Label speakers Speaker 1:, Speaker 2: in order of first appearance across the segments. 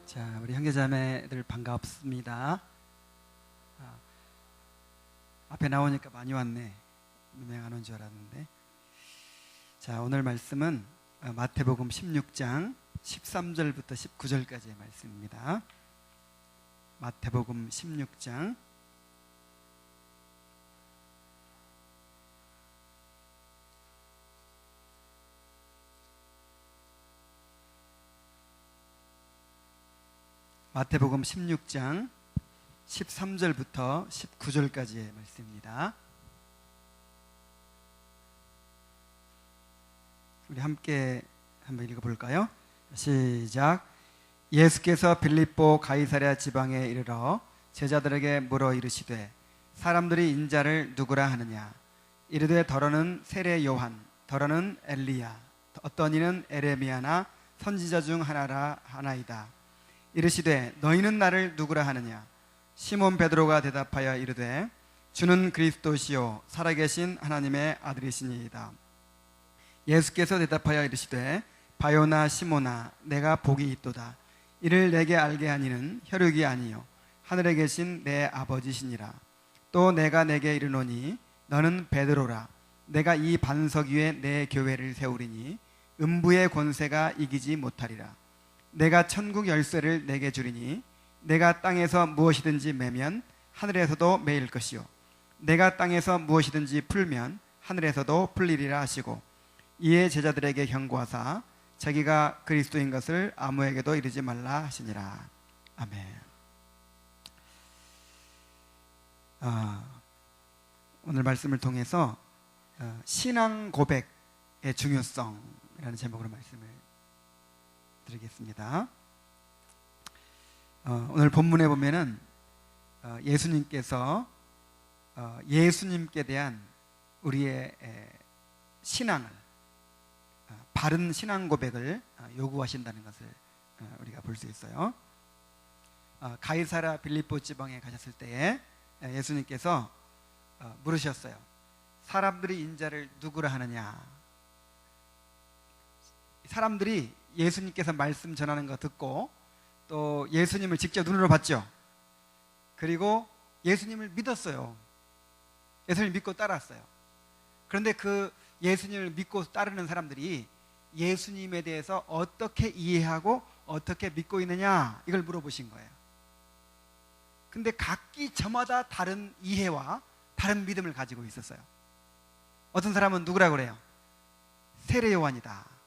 Speaker 1: 자, 우리 형제자매들 반갑습니다. 앞에 나오니까 많이 왔네. 몇 명 안 온 줄 알았는데. 자, 오늘 말씀은 마태복음 16장 13절부터 19절까지의 말씀입니다. 마태복음 16장 마태복음 16장 13절부터 19절까지의 말씀입니다. 우리 함께 한번 읽어볼까요? 시작. 예수께서 빌립보 가이사랴 지방에 이르러 제자들에게 물어 이르시되 사람들이 인자를 누구라 하느냐? 이르되 더러는 세례 요한, 더러는 엘리야, 어떤 이는 에레미야나 선지자 중 하나라 하나이다. 이르시되 너희는 나를 누구라 하느냐? 시몬 베드로가 대답하여 이르되 주는 그리스도시요 살아계신 하나님의 아들이시니이다. 예수께서 대답하여 이르시되 바요나 시몬아 내가 복이 있도다. 이를 내게 알게 하니는 혈육이 아니요 하늘에 계신 내 아버지시니라. 또 내가 내게 이르노니 너는 베드로라. 내가 이 반석 위에 내 교회를 세우리니 음부의 권세가 이기지 못하리라. 내가 천국 열쇠를 내게 주리니 내가 땅에서 무엇이든지 매면 하늘에서도 매일 것이요 내가 땅에서 무엇이든지 풀면 하늘에서도 풀리리라 하시고 이에 제자들에게 경고하사 자기가 그리스도인 것을 아무에게도 이르지 말라 하시니라. 아멘. 오늘 말씀을 통해서 신앙 고백의 중요성이라는 제목으로 말씀을 드리겠습니다. 오늘 본문에 보면은 예수님께서 예수님께 대한 우리의 신앙을 바른 신앙 고백을 요구하신다는 것을 우리가 볼 수 있어요. 가이사랴 빌립보 지방에 가셨을 때에 예수님께서 물으셨어요. 사람들이 인자를 누구라 하느냐? 사람들이 예수님께서 말씀 전하는 거 듣고 또 예수님을 직접 눈으로 봤죠. 그리고 예수님을 믿었어요. 예수님을 믿고 따랐어요. 그런데 그 예수님을 믿고 따르는 사람들이 예수님에 대해서 어떻게 이해하고 어떻게 믿고 있느냐 이걸 물어보신 거예요. 근데 각기 저마다 다른 이해와 다른 믿음을 가지고 있었어요. 어떤 사람은 누구라고 그래요? 세례 요한이다.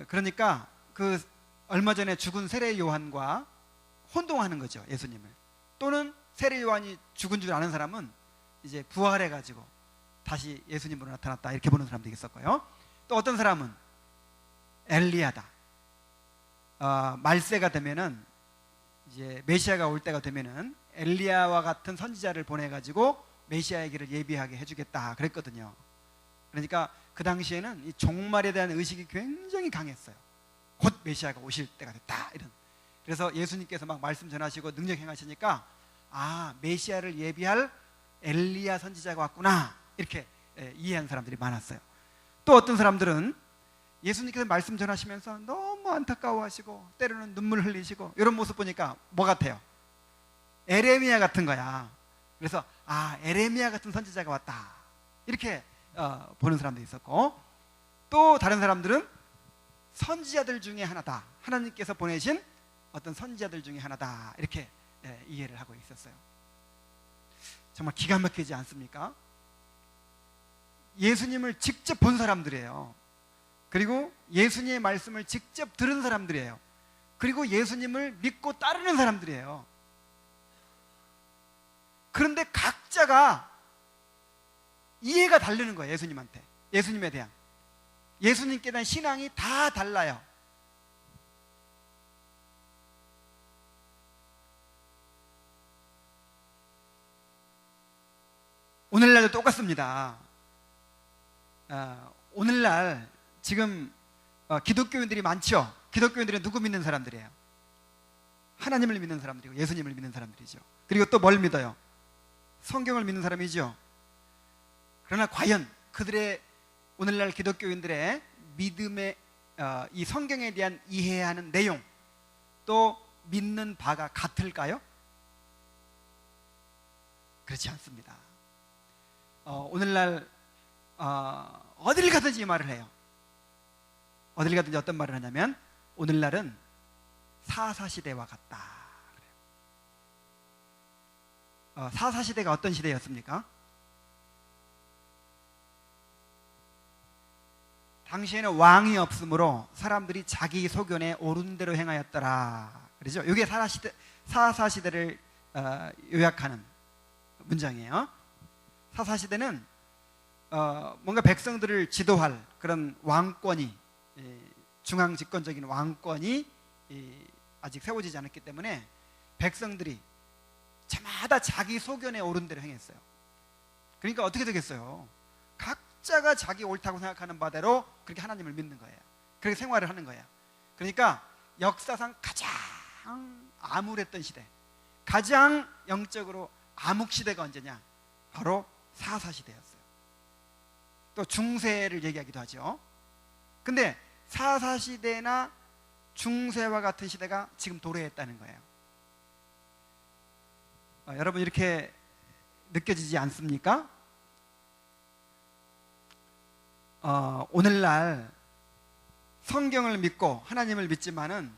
Speaker 1: 그러니까 그 얼마 전에 죽은 세례 요한과 혼동하는 거죠, 예수님을. 또는 세례 요한이 죽은 줄 아는 사람은 이제 부활해가지고 다시 예수님으로 나타났다 이렇게 보는 사람도 있었고요. 또 어떤 사람은 엘리야다. 말세가 되면은 이제 메시아가 올 때가 되면은 엘리야와 같은 선지자를 보내가지고 메시아의 길을 예비하게 해주겠다 그랬거든요. 그러니까 그 당시에는 이 종말에 대한 의식이 굉장히 강했어요. 곧 메시아가 오실 때가 됐다 이런. 그래서 예수님께서 막 말씀 전하시고 능력 행하시니까 메시아를 예비할 엘리야 선지자가 왔구나 이렇게 이해한 사람들이 많았어요. 또 어떤 사람들은 예수님께서 말씀 전하시면서 너무 안타까워하시고 때로는 눈물 흘리시고 이런 모습 보니까 뭐 같아요? 에레미야 같은 거야. 그래서 에레미야 같은 선지자가 왔다 이렇게 보는 사람도 있었고, 또 다른 사람들은 선지자들 중에 하나다, 하나님께서 보내신 어떤 선지자들 중에 하나다 이렇게 이해를 하고 있었어요. 정말 기가 막히지 않습니까? 예수님을 직접 본 사람들이에요. 그리고 예수님의 말씀을 직접 들은 사람들이에요. 그리고 예수님을 믿고 따르는 사람들이에요. 그런데 각자가 이해가 다르는 거예요. 예수님한테, 예수님에 대한, 예수님께 대한 신앙이 다 달라요. 오늘날도 똑같습니다. 오늘날 지금 기독교인들이 많죠. 기독교인들은 누구 믿는 사람들이에요? 하나님을 믿는 사람들이고 예수님을 믿는 사람들이죠. 그리고 또 뭘 믿어요? 성경을 믿는 사람이죠. 그러나 과연 그들의 오늘날 기독교인들의 믿음의 이 성경에 대한 이해하는 내용 또 믿는 바가 같을까요? 그렇지 않습니다. 오늘날 어딜 가든지 이 말을 해요. 어딜 가든지 어떤 말을 하냐면 오늘날은 사사시대와 같다 그래요. 사사시대가 어떤 시대였습니까? 당시에는 왕이 없으므로 사람들이 자기 소견에 옳은 대로 행하였더라 그러죠. 이게 사사시대를 요약하는 문장이에요. 사사시대는 뭔가 백성들을 지도할 그런 왕권이, 중앙 집권적인 왕권이 아직 세워지지 않았기 때문에 백성들이 저마다 자기 소견에 옳은 대로 행했어요. 그러니까 어떻게 되겠어요? 각자가 자기 옳다고 생각하는 바대로 그렇게 하나님을 믿는 거예요. 그렇게 생활을 하는 거예요. 그러니까 역사상 가장 암울했던 시대, 가장 영적으로 암흑 시대가 언제냐? 바로 사사시대였어요. 또 중세를 얘기하기도 하죠. 근데 사사시대나 중세와 같은 시대가 지금 도래했다는 거예요. 여러분 이렇게 느껴지지 않습니까? 오늘날 성경을 믿고 하나님을 믿지만은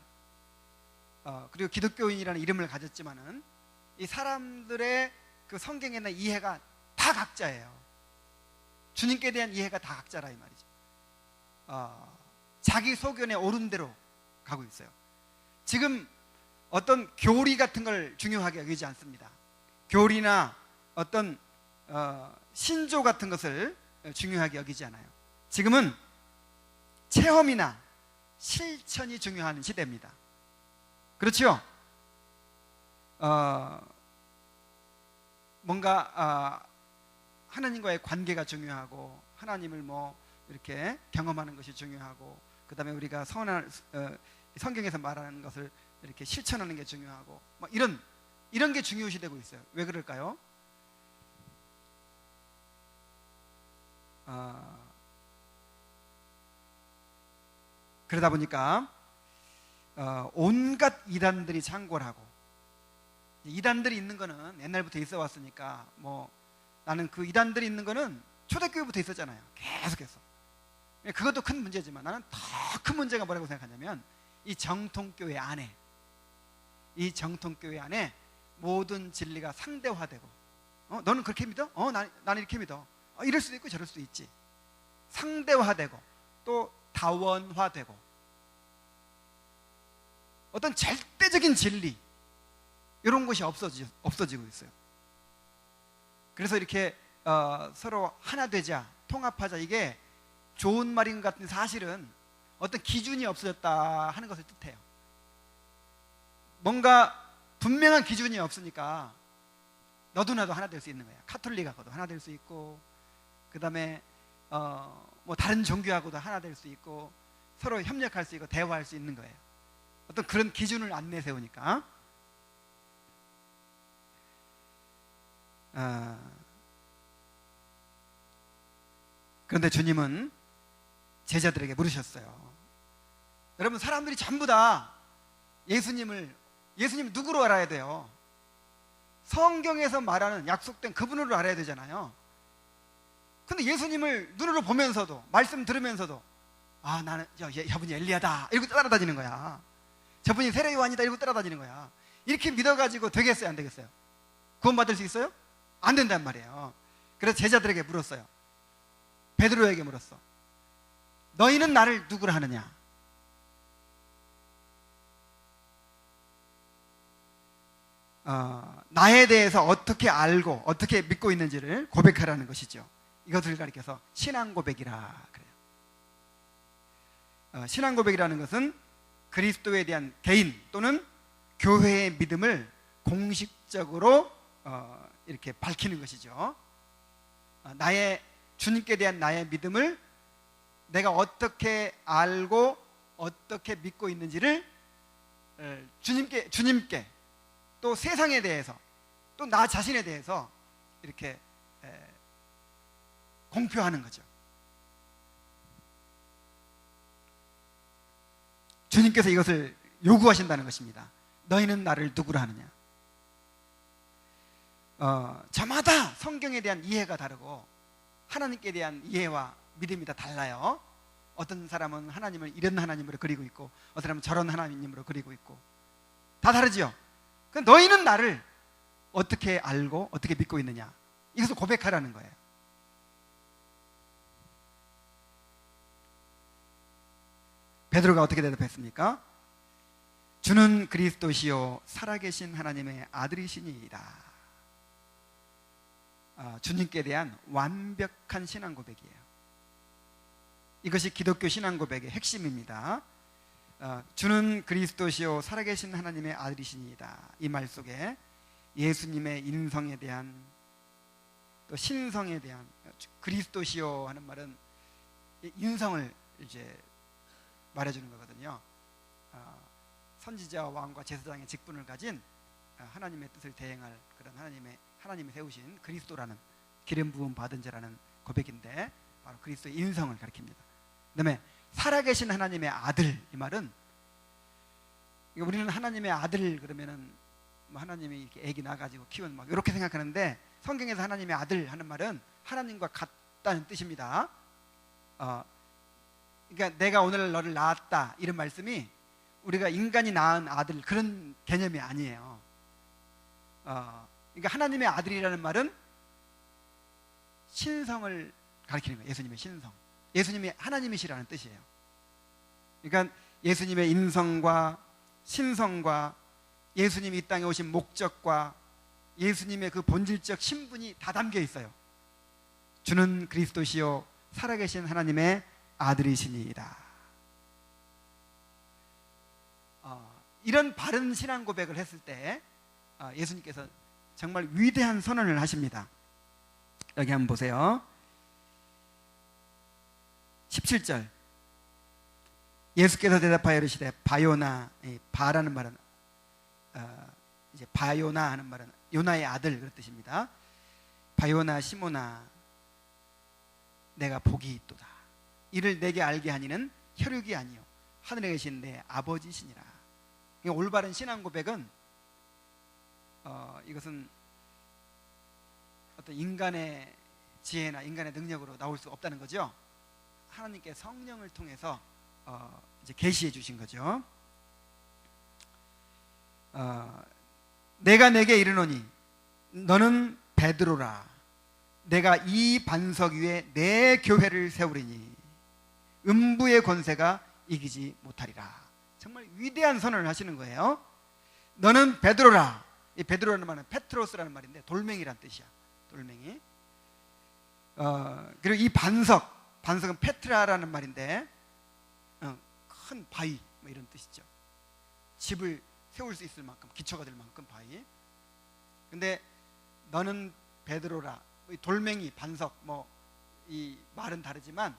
Speaker 1: 그리고 기독교인이라는 이름을 가졌지만은 이 사람들의 그 성경에 대한 이해가 다 각자예요. 주님께 대한 이해가 다 각자라 이 말이죠. 자기 소견에 옳은 대로 가고 있어요. 지금 어떤 교리 같은 걸 중요하게 여기지 않습니다. 교리나 어떤 신조 같은 것을 중요하게 여기지 않아요. 지금은 체험이나 실천이 중요한 시대입니다. 그렇죠? 뭔가 하나님과의 관계가 중요하고 하나님을 뭐 이렇게 경험하는 것이 중요하고 그 다음에 우리가 성경에서 말하는 것을 이렇게 실천하는 게 중요하고 뭐 이런 게 중요시 되고 있어요. 왜 그럴까요? 그러다 보니까 온갖 이단들이 창궐하고, 이단들이 있는 거는 옛날부터 있어 왔으니까 뭐 나는 그 이단들이 있는 거는 초대교회부터 있었잖아요. 계속해서. 그것도 큰 문제지만 나는 더 큰 문제가 뭐라고 생각하냐면 이 정통교회 안에 모든 진리가 상대화되고, 너는 그렇게 믿어? 나는 이렇게 믿어. 이럴 수도 있고 저럴 수도 있지. 상대화되고 또 다원화되고 어떤 절대적인 진리 이런 것이 없어지고 있어요. 그래서 이렇게 서로 하나 되자, 통합하자, 이게 좋은 말인 것 같은데 사실은 어떤 기준이 없어졌다 하는 것을 뜻해요. 뭔가 분명한 기준이 없으니까 너도 나도 하나 될 수 있는 거야. 카톨릭하고도 하나 될 수 있고, 그 다음에 뭐 다른 종교하고도 하나 될 수 있고, 서로 협력할 수 있고 대화할 수 있는 거예요. 어떤 그런 기준을 안 내세우니까. 그런데 주님은 제자들에게 물으셨어요. 여러분, 사람들이 전부 다 예수님 누구로 알아야 돼요? 성경에서 말하는 약속된 그분으로 알아야 되잖아요. 근데 예수님을 눈으로 보면서도, 말씀 들으면서도 나는 저분이 엘리야다 이러고 따라다니는 거야. 저분이 세례 요한이다 이러고 따라다니는 거야. 이렇게 믿어가지고 되겠어요, 안 되겠어요? 구원받을 수 있어요? 안 된단 말이에요. 그래서 제자들에게 물었어요. 베드로에게 물었어. 너희는 나를 누구라 하느냐? 나에 대해서 어떻게 알고 어떻게 믿고 있는지를 고백하라는 것이죠. 이것을 가리켜서 신앙 고백이라 그래요. 신앙 고백이라는 것은 그리스도에 대한 개인 또는 교회의 믿음을 공식적으로 이렇게 밝히는 것이죠. 나의 주님께 대한 나의 믿음을 내가 어떻게 알고 어떻게 믿고 있는지를 주님께 또 세상에 대해서 또 나 자신에 대해서 이렇게 공표하는 거죠. 주님께서 이것을 요구하신다는 것입니다. 너희는 나를 누구라 하느냐. 저마다 성경에 대한 이해가 다르고 하나님께 대한 이해와 믿음이 다 달라요. 어떤 사람은 하나님을 이런 하나님으로 그리고 있고 어떤 사람은 저런 하나님으로 그리고 있고 다 다르지요. 너희는 나를 어떻게 알고 어떻게 믿고 있느냐, 이것을 고백하라는 거예요. 베드로가 어떻게 대답했습니까? 주는 그리스도시요 살아계신 하나님의 아들이시니이다. 주님께 대한 완벽한 신앙 고백이에요. 이것이 기독교 신앙 고백의 핵심입니다. 주는 그리스도시요 살아계신 하나님의 아들이시니이다. 이 말 속에 예수님의 인성에 대한, 또 신성에 대한, 그리스도시요 하는 말은 인성을 이제 말해주는 거거든요. 선지자와 왕과 제사장의 직분을 가진 하나님의 뜻을 대행할 그런 하나님이 세우신 그리스도라는, 기름 부음 받은 자라는 고백인데, 바로 그리스도의 인성을 가리킵니다. 그다음에 살아계신 하나님의 아들, 이 말은 우리는 하나님의 아들 그러면은 뭐 하나님이 이렇게 애기 낳아가지고 키운 막 이렇게 생각하는데, 성경에서 하나님의 아들 하는 말은 하나님과 같다는 뜻입니다. 그러니까 내가 오늘 너를 낳았다 이런 말씀이 우리가 인간이 낳은 아들 그런 개념이 아니에요. 그러니까 하나님의 아들이라는 말은 신성을 가리키는 거예요. 예수님의 신성, 예수님이 하나님이시라는 뜻이에요. 그러니까 예수님의 인성과 신성과 예수님이 이 땅에 오신 목적과 예수님의 그 본질적 신분이 다 담겨 있어요. 주는 그리스도시요 살아계신 하나님의 아들이시니이다. 이런 바른 신앙 고백을 했을 때 예수님께서 정말 위대한 선언을 하십니다. 여기 한번 보세요. 17절. 예수께서 대답하여 이르시되 바요나, 바라는 말은 이제 바요나 하는 말은 요나의 아들 그런 뜻입니다. 바요나 시모나, 내가 복이 있도다. 이를 내게 알게 하니는 혈육이 아니요 하늘에 계신 내 아버지시니라. 그러니까 올바른 신앙 고백은 이것은 어떤 인간의 지혜나 인간의 능력으로 나올 수 없다는 거죠. 하나님께 성령을 통해서 이제 계시해 주신 거죠. 내가 내게 이르노니 너는 베드로라. 내가 이 반석 위에 내 교회를 세우리니 음부의 권세가 이기지 못하리라. 정말 위대한 선언을 하시는 거예요. 너는 베드로라. 이 베드로라는 말은 페트로스라는 말인데 돌멩이란 뜻이야. 돌멩이. 그리고 이 반석은 페트라라는 말인데 큰 바위 뭐 이런 뜻이죠. 집을 세울 수 있을 만큼, 기초가 될 만큼 바위. 근데 너는 베드로라. 돌멩이, 반석, 뭐 이 말은 다르지만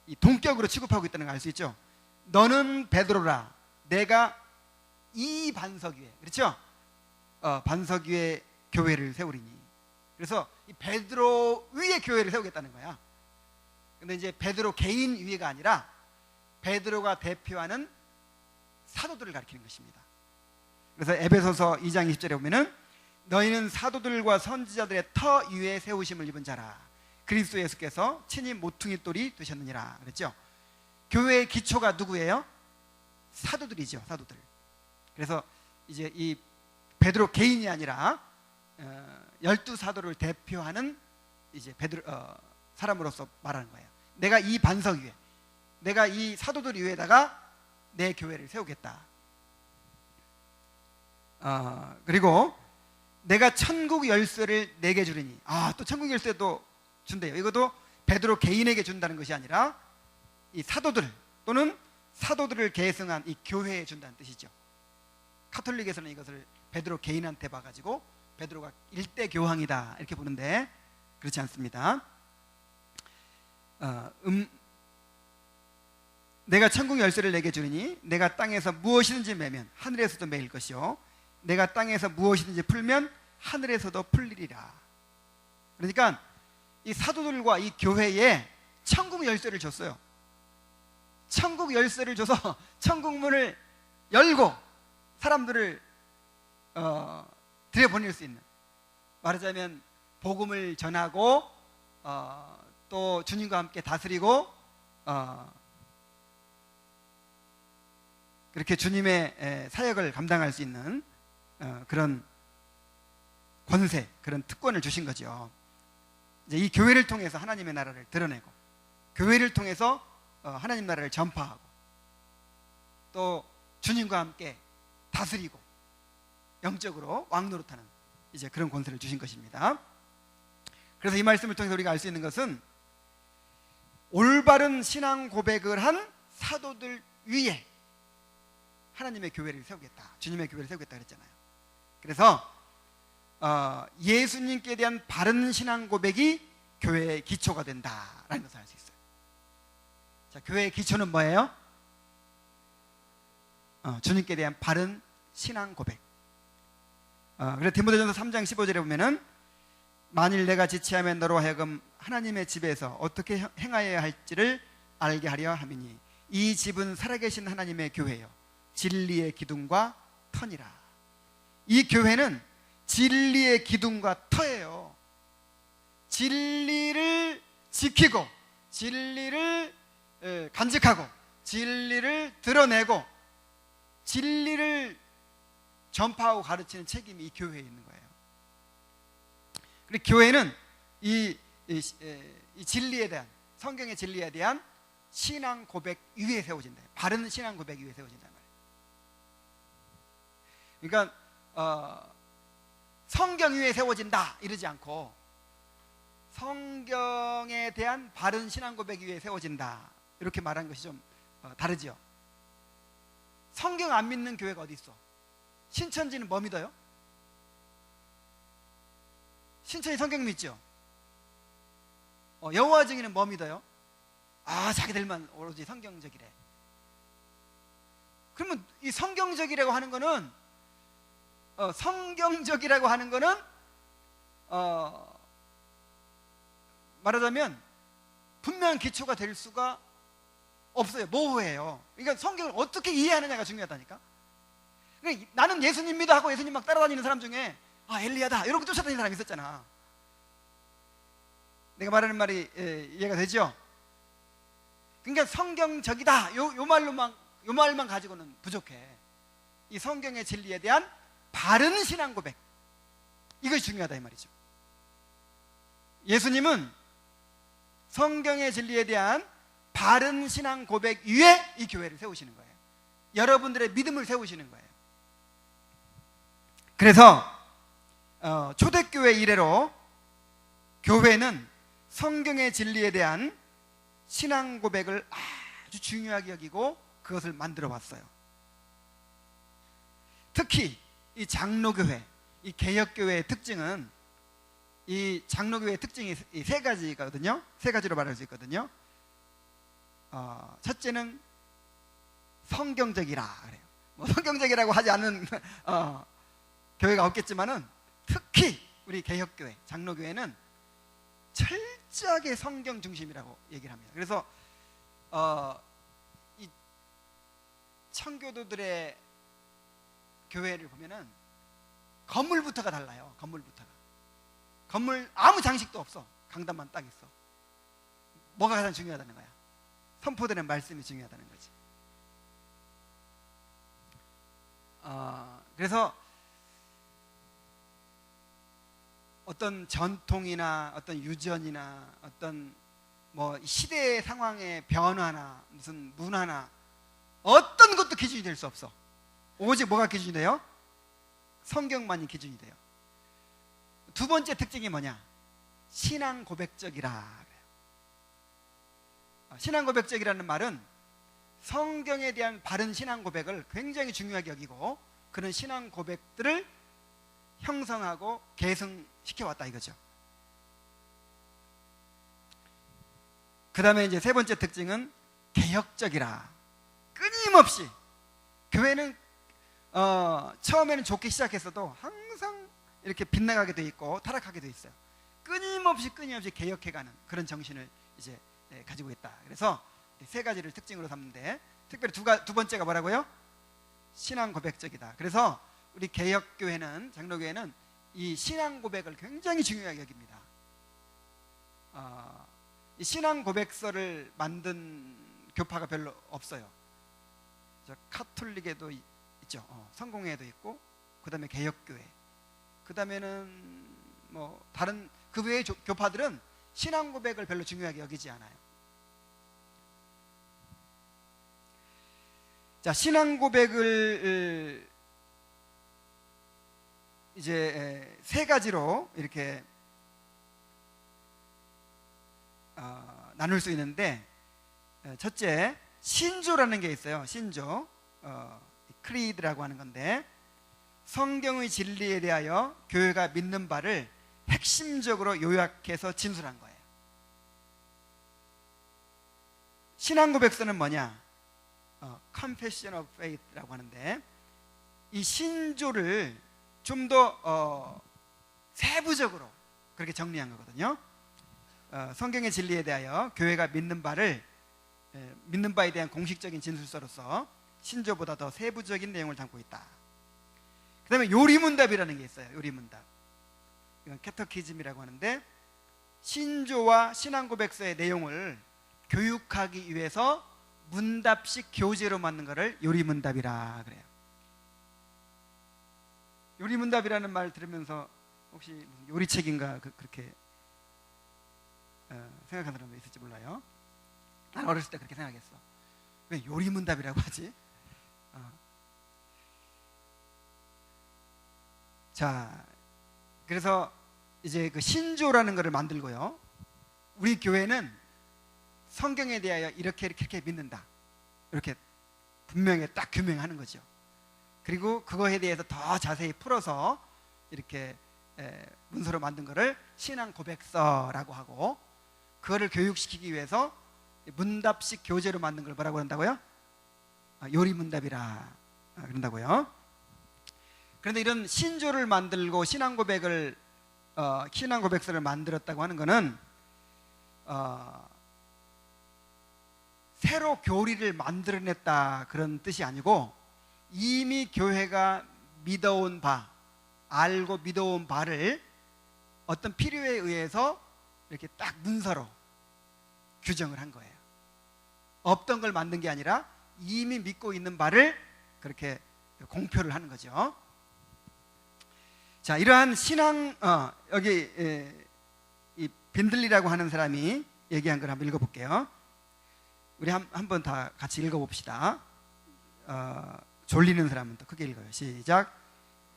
Speaker 1: 이 동격으로 취급하고 있다는 걸 알 수 있죠. 너는 베드로라. 내가 이 반석 위에, 그렇죠? 반석 위에 교회를 세우리니. 그래서 이 베드로 위에 교회를 세우겠다는 거야. 근데 이제 베드로 개인 위에가 아니라 베드로가 대표하는 사도들을 가리키는 것입니다. 그래서 에베소서 2장 20절에 보면은 너희는 사도들과 선지자들의 터 위에 세우심을 입은 자라. 그리스도 예수께서 친히 모퉁이 돌이 되셨느니라 그랬죠. 교회의 기초가 누구예요? 사도들이죠. 사도들. 그래서 이제 이 베드로 개인이 아니라 12사도를 대표하는 이제 사람으로서 말하는 거예요. 내가 이 반석 위에, 내가 이 사도들 위에다가 내 교회를 세우겠다. 그리고 내가 천국 열쇠를 내게 주리니. 또 천국 열쇠도 준대요. 이것도 베드로 개인에게 준다는 것이 아니라 이 사도들 또는 사도들을 계승한 이 교회에 준다는 뜻이죠. 카톨릭에서는 이것을 베드로 개인한테 봐가지고 베드로가 일대 교황이다 이렇게 보는데 그렇지 않습니다. 내가 천국 열쇠를 내게 주리니 내가 땅에서 무엇이든지 매면 하늘에서도 매일 것이요 내가 땅에서 무엇이든지 풀면 하늘에서도 풀리리라. 그러니까 이 사도들과 이 교회에 천국 열쇠를 줬어요. 천국 열쇠를 줘서 천국 문을 열고 사람들을 들여보낼 수 있는, 말하자면 복음을 전하고 또 주님과 함께 다스리고 그렇게 주님의 사역을 감당할 수 있는 그런 권세, 그런 특권을 주신 거죠. 이제 이 교회를 통해서 하나님의 나라를 드러내고, 교회를 통해서 하나님 나라를 전파하고, 또 주님과 함께 다스리고 영적으로 왕노릇하는 이제 그런 권세를 주신 것입니다. 그래서 이 말씀을 통해서 우리가 알 수 있는 것은, 올바른 신앙 고백을 한 사도들 위에 하나님의 교회를 세우겠다, 주님의 교회를 세우겠다 그랬잖아요. 그래서 예수님께 대한 바른 신앙 고백이 교회의 기초가 된다라는 것을 알 수 있어요. 자, 교회의 기초는 뭐예요? 주님께 대한 바른 신앙 고백. 그래서 디모데전서 3장 15절에 보면은, 만일 내가 지체하면 너로 하여금 하나님의 집에서 어떻게 행하여야 할지를 알게 하려 함이니 이 집은 살아계신 하나님의 교회요 진리의 기둥과 터니라. 이 교회는 진리의 기둥과 터예요. 진리를 지키고, 진리를 간직하고, 진리를 드러내고, 진리를 전파하고 가르치는 책임이 이 교회에 있는 거예요. 그리고 교회는 이 진리에 대한, 성경의 진리에 대한 신앙 고백 위에 세워진다. 바른 신앙 고백 위에 세워진단 말이에요. 그러니까 성경 위에 세워진다 이러지 않고, 성경에 대한 바른 신앙 고백 위에 세워진다 이렇게 말한 것이 좀 다르죠. 성경 안 믿는 교회가 어디 있어? 신천지는 뭐 믿어요? 신천지 성경 믿죠? 여호와 증인은 뭐 믿어요? 자기들만 오로지 성경적이래. 그러면 이 성경적이라고 하는 거는, 성경적이라고 하는 거는 말하자면 분명한 기초가 될 수가 없어요. 모호해요. 그러니까 성경을 어떻게 이해하느냐가 중요하다니까. 그러니까 나는 예수님 믿어 하고 예수님 막 따라다니는 사람 중에 엘리야다 이러고 쫓아다니는 사람이 있었잖아. 내가 말하는 말이 이해가 되죠? 그러니까 성경적이다 요 말만 가지고는 부족해. 이 성경의 진리에 대한 바른 신앙 고백, 이것이 중요하다 이 말이죠. 예수님은 성경의 진리에 대한 바른 신앙 고백 위에 이 교회를 세우시는 거예요. 여러분들의 믿음을 세우시는 거예요. 그래서 초대교회 이래로 교회는 성경의 진리에 대한 신앙 고백을 아주 중요하게 여기고 그것을 만들어 왔어요. 특히 이 장로교회, 이 개혁교회의 특징은, 이 장로교회의 특징이 이 세 가지거든요. 세 가지로 말할 수 있거든요. 첫째는 성경적이라 그래요. 뭐 성경적이라고 하지 않는 교회가 없겠지만은, 특히 우리 개혁교회, 장로교회는 철저하게 성경 중심이라고 얘기를 합니다. 그래서 이 청교도들의 교회를 보면은 건물부터가 달라요. 건물 아무 장식도 없어. 강단만 딱 있어. 뭐가 가장 중요하다는 거야? 선포되는 말씀이 중요하다는 거지. 그래서 어떤 전통이나 어떤 유전이나 어떤 뭐 시대의 상황의 변화나 무슨 문화나 어떤 것도 기준이 될 수 없어. 오직 뭐가 기준이 돼요? 성경만이 기준이 돼요. 두 번째 특징이 뭐냐? 신앙 고백적이라 그래요. 신앙 고백적이라는 말은 성경에 대한 바른 신앙 고백을 굉장히 중요하게 여기고, 그런 신앙 고백들을 형성하고 계승시켜왔다 이거죠. 그 다음에 이제 세 번째 특징은 개혁적이라. 끊임없이 교회는 처음에는 좋게 시작했어도 항상 이렇게 빗나가게 돼 있고 타락하게 돼 있어요. 끊임없이 개혁해가는 그런 정신을 이제 가지고 있다. 그래서 세 가지를 특징으로 삼는데, 특별히 두 번째가 뭐라고요? 신앙 고백적이다. 그래서 우리 개혁교회는, 장로교회는 이 신앙 고백을 굉장히 중요하게 여깁니다. 이 신앙 고백서를 만든 교파가 별로 없어요. 저 카톨릭에도 있죠. 성공회도 있고, 그 다음에 개혁교회, 그 다음에는 뭐 다른 그 외의 교파들은 신앙 고백을 별로 중요하게 여기지 않아요. 자, 신앙 고백을 이제 세 가지로 이렇게 나눌 수 있는데, 첫째, 신조라는 게 있어요. 신조, 크리드라고 하는 건데, 성경의 진리에 대하여 교회가 믿는 바를 핵심적으로 요약해서 진술한 거예요. 신앙 고백서는 뭐냐? Confession of Faith라고 하는데, 이 신조를 좀 더 세부적으로 그렇게 정리한 거거든요. 성경의 진리에 대하여 교회가 믿는 바를, 믿는 바에 대한 공식적인 진술서로서 신조보다 더 세부적인 내용을 담고 있다. 그 다음에 요리문답이라는 게 있어요. 요리문답, 이건 캐터키즘이라고 하는데, 신조와 신앙고백서의 내용을 교육하기 위해서 문답식 교재로 만든 것을 요리문답이라 그래요. 요리문답이라는 말 들으면서 혹시 무슨 요리책인가 그렇게 생각하는 사람도 있을지 몰라요. 난 어렸을 때 그렇게 생각했어. 왜 요리문답이라고 하지? 자, 그래서 이제 그 신조라는 것을 만들고요, 우리 교회는 성경에 대하여 이렇게 믿는다, 이렇게 분명히 딱 규명하는 거죠. 그리고 그거에 대해서 더 자세히 풀어서 이렇게 문서로 만든 것을 신앙 고백서라고 하고, 그거를 교육시키기 위해서 문답식 교재로 만든 걸 뭐라고 한다고요? 요리문답이라 그런다고요. 그런데 이런 신조를 만들고 신앙 고백서를 만들었다고 하는 것은 새로 교리를 만들어냈다 그런 뜻이 아니고, 이미 교회가 믿어온 바, 알고 믿어온 바를 어떤 필요에 의해서 이렇게 딱 문서로 규정을 한 거예요. 없던 걸 만든 게 아니라 이미 믿고 있는 바를 그렇게 공표를 하는 거죠. 자, 이러한 신앙, 여기 이 빈들리라고 하는 사람이 얘기한 걸 한번 읽어볼게요. 우리 한번 다 같이 읽어봅시다. 졸리는 사람은 또 크게 읽어요. 시작.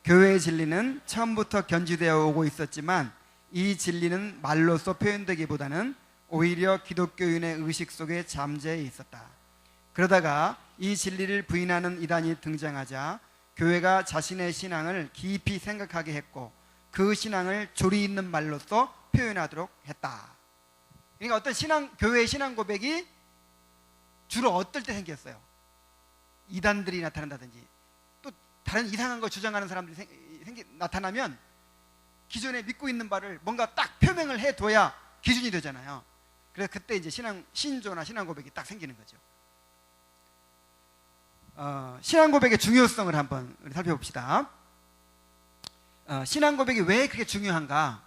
Speaker 1: 교회의 진리는 처음부터 견지되어 오고 있었지만, 이 진리는 말로써 표현되기보다는 오히려 기독교인의 의식 속에 잠재해 있었다. 그러다가 이 진리를 부인하는 이단이 등장하자 교회가 자신의 신앙을 깊이 생각하게 했고, 그 신앙을 조리 있는 말로써 표현하도록 했다. 그러니까 어떤 교회의 신앙 고백이 주로 어떨 때 생겼어요? 이단들이 나타난다든지, 또 다른 이상한 거 주장하는 사람들이 나타나면 기존에 믿고 있는 바를 뭔가 딱 표명을 해둬야 기준이 되잖아요. 그래서 그때 이제 신조나 신앙 고백이 딱 생기는 거죠. 신앙 고백의 중요성을 한번 살펴봅시다. 신앙 고백이 왜 그렇게 중요한가?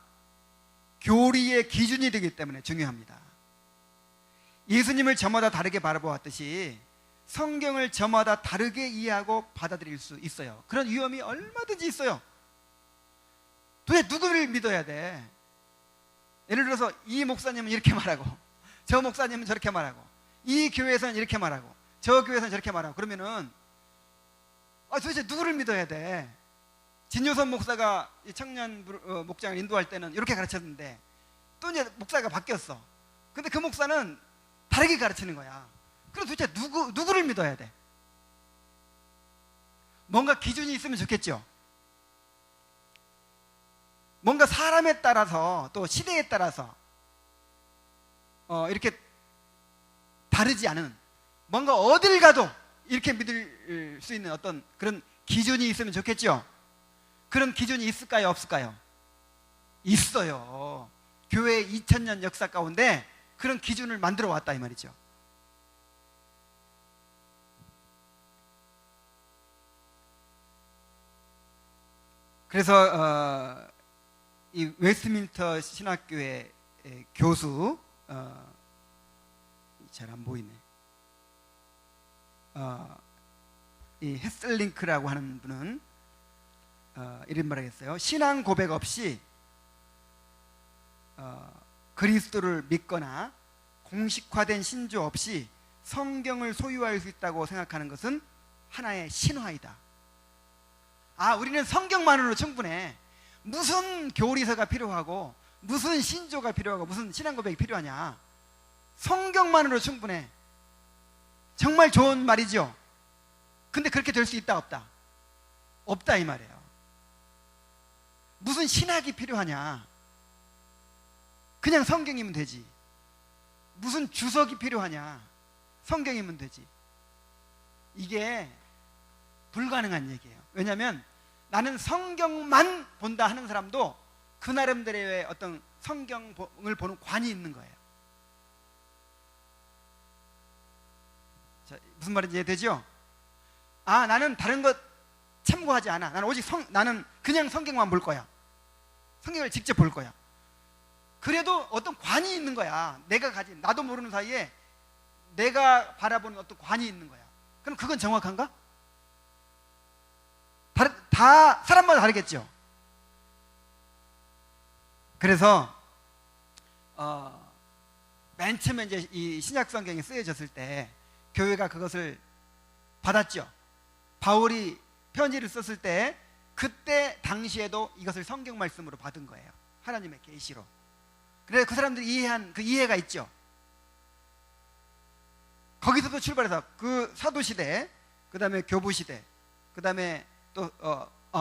Speaker 1: 교리의 기준이 되기 때문에 중요합니다. 예수님을 저마다 다르게 바라보았듯이 성경을 저마다 다르게 이해하고 받아들일 수 있어요. 그런 위험이 얼마든지 있어요. 도대체 누구를 믿어야 돼? 예를 들어서 이 목사님은 이렇게 말하고, 저 목사님은 저렇게 말하고, 이 교회에서는 이렇게 말하고, 저 교회에서는 저렇게 말하고, 그러면은 도대체 누구를 믿어야 돼? 진요선 목사가 이 청년 목장을 인도할 때는 이렇게 가르쳤는데, 또 이제 목사가 바뀌었어. 근데 그 목사는 다르게 가르치는 거야. 그럼 도대체 누구를 믿어야 돼? 뭔가 기준이 있으면 좋겠죠. 뭔가 사람에 따라서, 또 시대에 따라서 이렇게 다르지 않은, 뭔가 어딜 가도 이렇게 믿을 수 있는 어떤 그런 기준이 있으면 좋겠죠. 그런 기준이 있을까요, 없을까요? 있어요. 교회의 2000년 역사 가운데 그런 기준을 만들어 왔다 이 말이죠. 그래서 이 웨스트민스터 신학교의 교수, 잘 안 보이네. 이 헤슬링크라고 하는 분은 이런 말을 했어요. 신앙 고백 없이 그리스도를 믿거나 공식화된 신조 없이 성경을 소유할 수 있다고 생각하는 것은 하나의 신화이다. 우리는 성경만으로 충분해. 무슨 교리서가 필요하고 무슨 신조가 필요하고 무슨 신앙 고백이 필요하냐. 성경만으로 충분해. 정말 좋은 말이죠. 근데 그렇게 될 수 있다 없다? 없다 이 말이에요. 무슨 신학이 필요하냐. 그냥 성경이면 되지. 무슨 주석이 필요하냐. 성경이면 되지. 이게 불가능한 얘기예요. 왜냐하면 나는 성경만 본다 하는 사람도 그 나름대로의 어떤 성경을 보는 관이 있는 거예요. 자, 무슨 말인지 이해되죠? 나는 다른 것 참고하지 않아. 나는 오직 나는 그냥 성경만 볼 거야. 성경을 직접 볼 거야. 그래도 어떤 관이 있는 거야. 내가 가진, 나도 모르는 사이에 내가 바라보는 어떤 관이 있는 거야. 그럼 그건 정확한가? 다 사람마다 다르겠죠. 그래서 맨 처음에 이제 이 신약 성경이 쓰여졌을 때 교회가 그것을 받았죠. 바울이 편지를 썼을 때 그때 당시에도 이것을 성경 말씀으로 받은 거예요. 하나님의 계시로. 그래서 그 사람들이 이해한 그 이해가 있죠. 거기서도 출발해서 그 사도 시대, 그 다음에 교부 시대, 그 다음에 또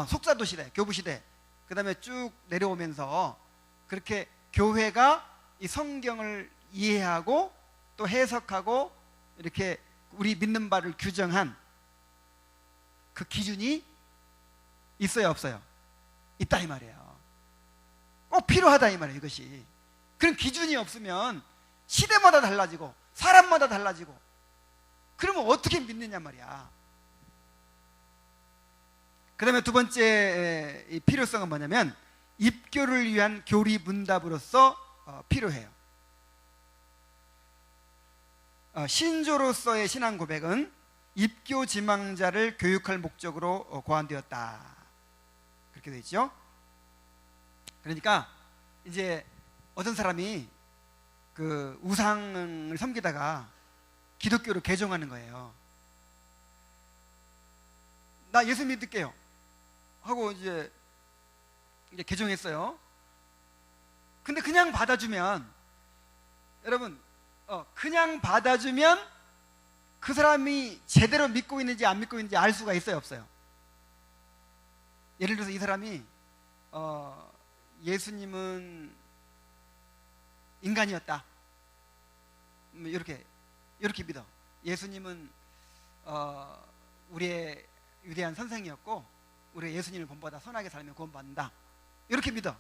Speaker 1: 속사도 시대, 교부 시대, 그 다음에 쭉 내려오면서 그렇게 교회가 이 성경을 이해하고 또 해석하고 이렇게 우리 믿는 바를 규정한 그 기준이 있어요 없어요? 있다 이 말이에요. 꼭 필요하다 이 말이에요. 이것이. 그런 기준이 없으면 시대마다 달라지고 사람마다 달라지고 그러면 어떻게 믿느냐 말이야. 그 다음에 두 번째 이 필요성은 뭐냐면 입교를 위한 교리 문답으로서 필요해요. 신조로서의 신앙 고백은 입교 지망자를 교육할 목적으로 고안되었다. 그렇게 되어 있죠. 그러니까 이제 어떤 사람이 그 우상을 섬기다가 기독교로 개종하는 거예요. 나 예수 믿을게요 하고 이제 개종했어요. 근데 그냥 받아주면, 여러분 그냥 받아주면 그 사람이 제대로 믿고 있는지 안 믿고 있는지 알 수가 있어요 없어요? 예를 들어서 이 사람이 예수님은 인간이었다 이렇게 믿어. 예수님은 우리의 위대한 선생이었고 우리가 예수님을 본받아 선하게 살면 구원받는다 이렇게 믿어.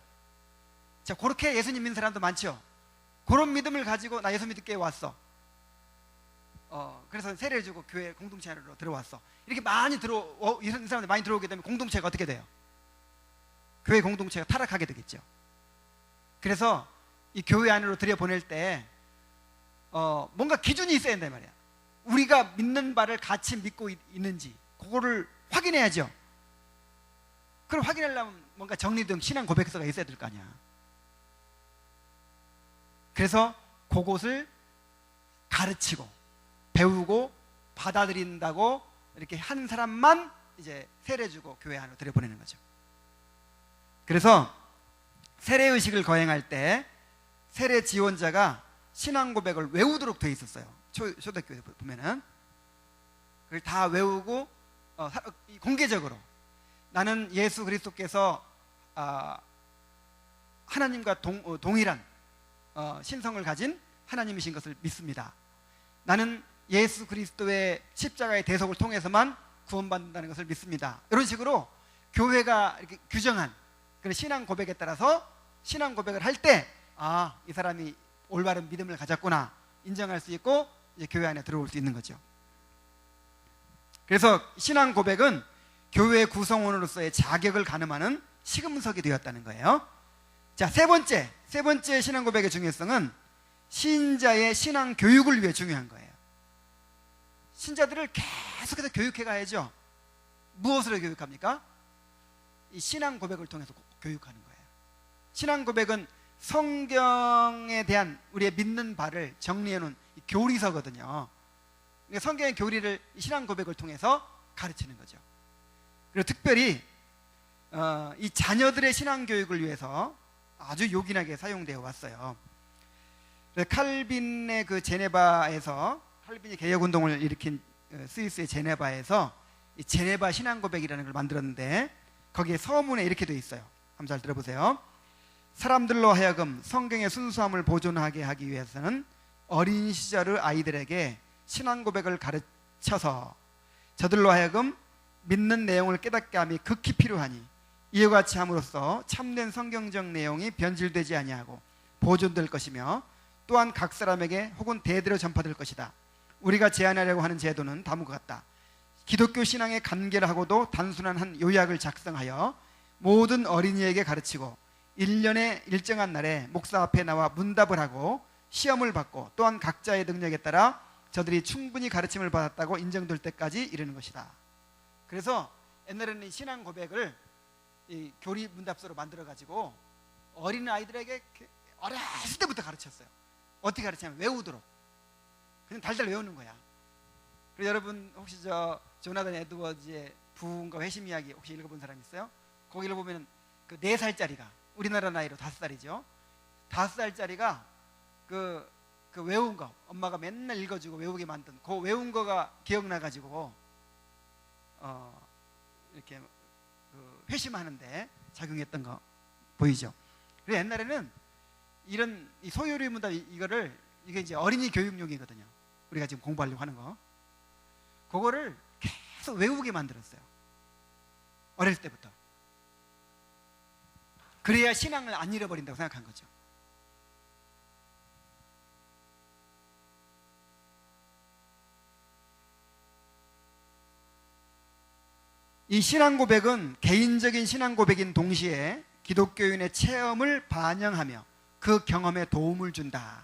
Speaker 1: 자, 그렇게 예수님 믿는 사람도 많죠. 그런 믿음을 가지고 나 예수 믿을게 왔어. 그래서 세례를 주고 교회 공동체 안으로 들어왔어. 이렇게 많이 이런 사람들 많이 들어오게 되면 공동체가 어떻게 돼요? 교회 공동체가 타락하게 되겠죠. 그래서 이 교회 안으로 들여보낼 때 뭔가 기준이 있어야 된단 말이야. 우리가 믿는 바를 같이 믿고 있는지 그거를 확인해야죠. 그럼 확인하려면 뭔가 정리된 신앙 고백서가 있어야 될 거 아니야. 그래서 그것을 가르치고 배우고 받아들인다고 이렇게 한 사람만 이제 세례주고 교회 안으로 들여보내는 거죠. 그래서 세례의식을 거행할 때 세례 지원자가 신앙 고백을 외우도록 되어 있었어요. 초대교회 보면은 그걸 다 외우고 공개적으로 나는 예수 그리스도께서 하나님과 동일한 신성을 가진 하나님이신 것을 믿습니다. 나는 예수 그리스도의 십자가의 대속을 통해서만 구원받는다는 것을 믿습니다. 이런 식으로 교회가 이렇게 규정한 그런 신앙 고백에 따라서 신앙 고백을 할 때 이 사람이 올바른 믿음을 가졌구나 인정할 수 있고 이제 교회 안에 들어올 수 있는 거죠. 그래서 신앙 고백은 교회 구성원으로서의 자격을 가늠하는 시금석이 되었다는 거예요. 자, 세 번째 신앙 고백의 중요성은 신자의 신앙 교육을 위해 중요한 거예요. 신자들을 계속해서 교육해 가야죠. 무엇으로 교육합니까? 이 신앙 고백을 통해서 교육하는 거예요. 신앙 고백은 성경에 대한 우리의 믿는 바를 정리해 놓은 교리서거든요. 그러니까 성경의 교리를 신앙 고백을 통해서 가르치는 거죠. 그리고 특별히 이 자녀들의 신앙 교육을 위해서 아주 요긴하게 사용되어 왔어요. 칼빈의 그 제네바에서, 칼빈이 개혁 운동을 일으킨 스위스의 제네바에서 이 제네바 신앙 고백이라는 걸 만들었는데, 거기에 서문에 이렇게 되어 있어요. 한번 잘 들어보세요. 사람들로 하여금 성경의 순수함을 보존하게 하기 위해서는 어린 시절의 아이들에게 신앙 고백을 가르쳐서 저들로 하여금 믿는 내용을 깨닫게 함이 극히 필요하니, 이와 같이 함으로써 참된 성경적 내용이 변질되지 아니하고 보존될 것이며, 또한 각 사람에게 혹은 대대로 전파될 것이다. 우리가 제안하려고 하는 제도는 다음과 같다. 기독교 신앙의 간결하고도 단순한 한 요약을 작성하여 모든 어린이에게 가르치고 1년의 일정한 날에 목사 앞에 나와 문답을 하고 시험을 받고, 또한 각자의 능력에 따라 저들이 충분히 가르침을 받았다고 인정될 때까지 이르는 것이다. 그래서 옛날에는 이 신앙 고백을 이 교리 문답서로 만들어 가지고 어린 아이들에게 어렸을 때부터 가르쳤어요. 어떻게 가르치냐면 외우도록. 그냥 달달 외우는 거야. 그리고 여러분 혹시 조나단 에드워즈의 부흥과 회심 이야기 혹시 읽어본 사람 있어요? 거기를 보면 그 4살짜리가, 우리나라 나이로 5살이죠. 5살짜리가 그 외운 거, 엄마가 맨날 읽어주고 외우게 만든 그 외운 거가 기억나가지고 이렇게 그 회심하는데 작용했던 거 보이죠? 그리고 옛날에는 이런 이 소요리 문답 이게 이제 어린이 교육용이거든요. 우리가 지금 공부하려고 하는 거, 그거를 계속 외우게 만들었어요. 어릴 때부터. 그래야 신앙을 안 잃어버린다고 생각한 거죠. 이 신앙 고백은 개인적인 신앙 고백인 동시에 기독교인의 체험을 반영하며 그 경험에 도움을 준다.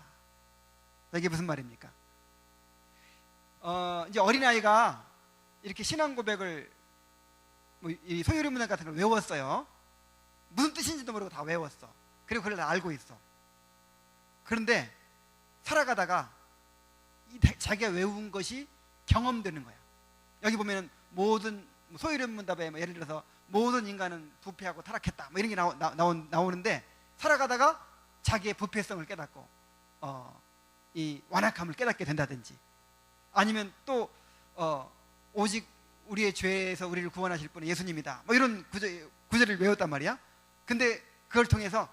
Speaker 1: 이게 무슨 말입니까? 이제 어린아이가 이렇게 신앙 고백을 이 소유리 문답 같은 걸 외웠어요. 무슨 뜻인지도 모르고 다 외웠어. 그리고 그걸 다 알고 있어. 그런데 살아가다가 자기가 외운 것이 경험되는 거야. 여기 보면은 모든 소유리 문답에 예를 들어서 모든 인간은 부패하고 타락했다 이런 게 나오는데, 살아가다가 자기의 부패성을 깨닫고 이 완악함을 깨닫게 된다든지, 아니면 또 오직 우리의 죄에서 우리를 구원하실 분은 예수님이다 이런 구절을 외웠단 말이야. 근데 그걸 통해서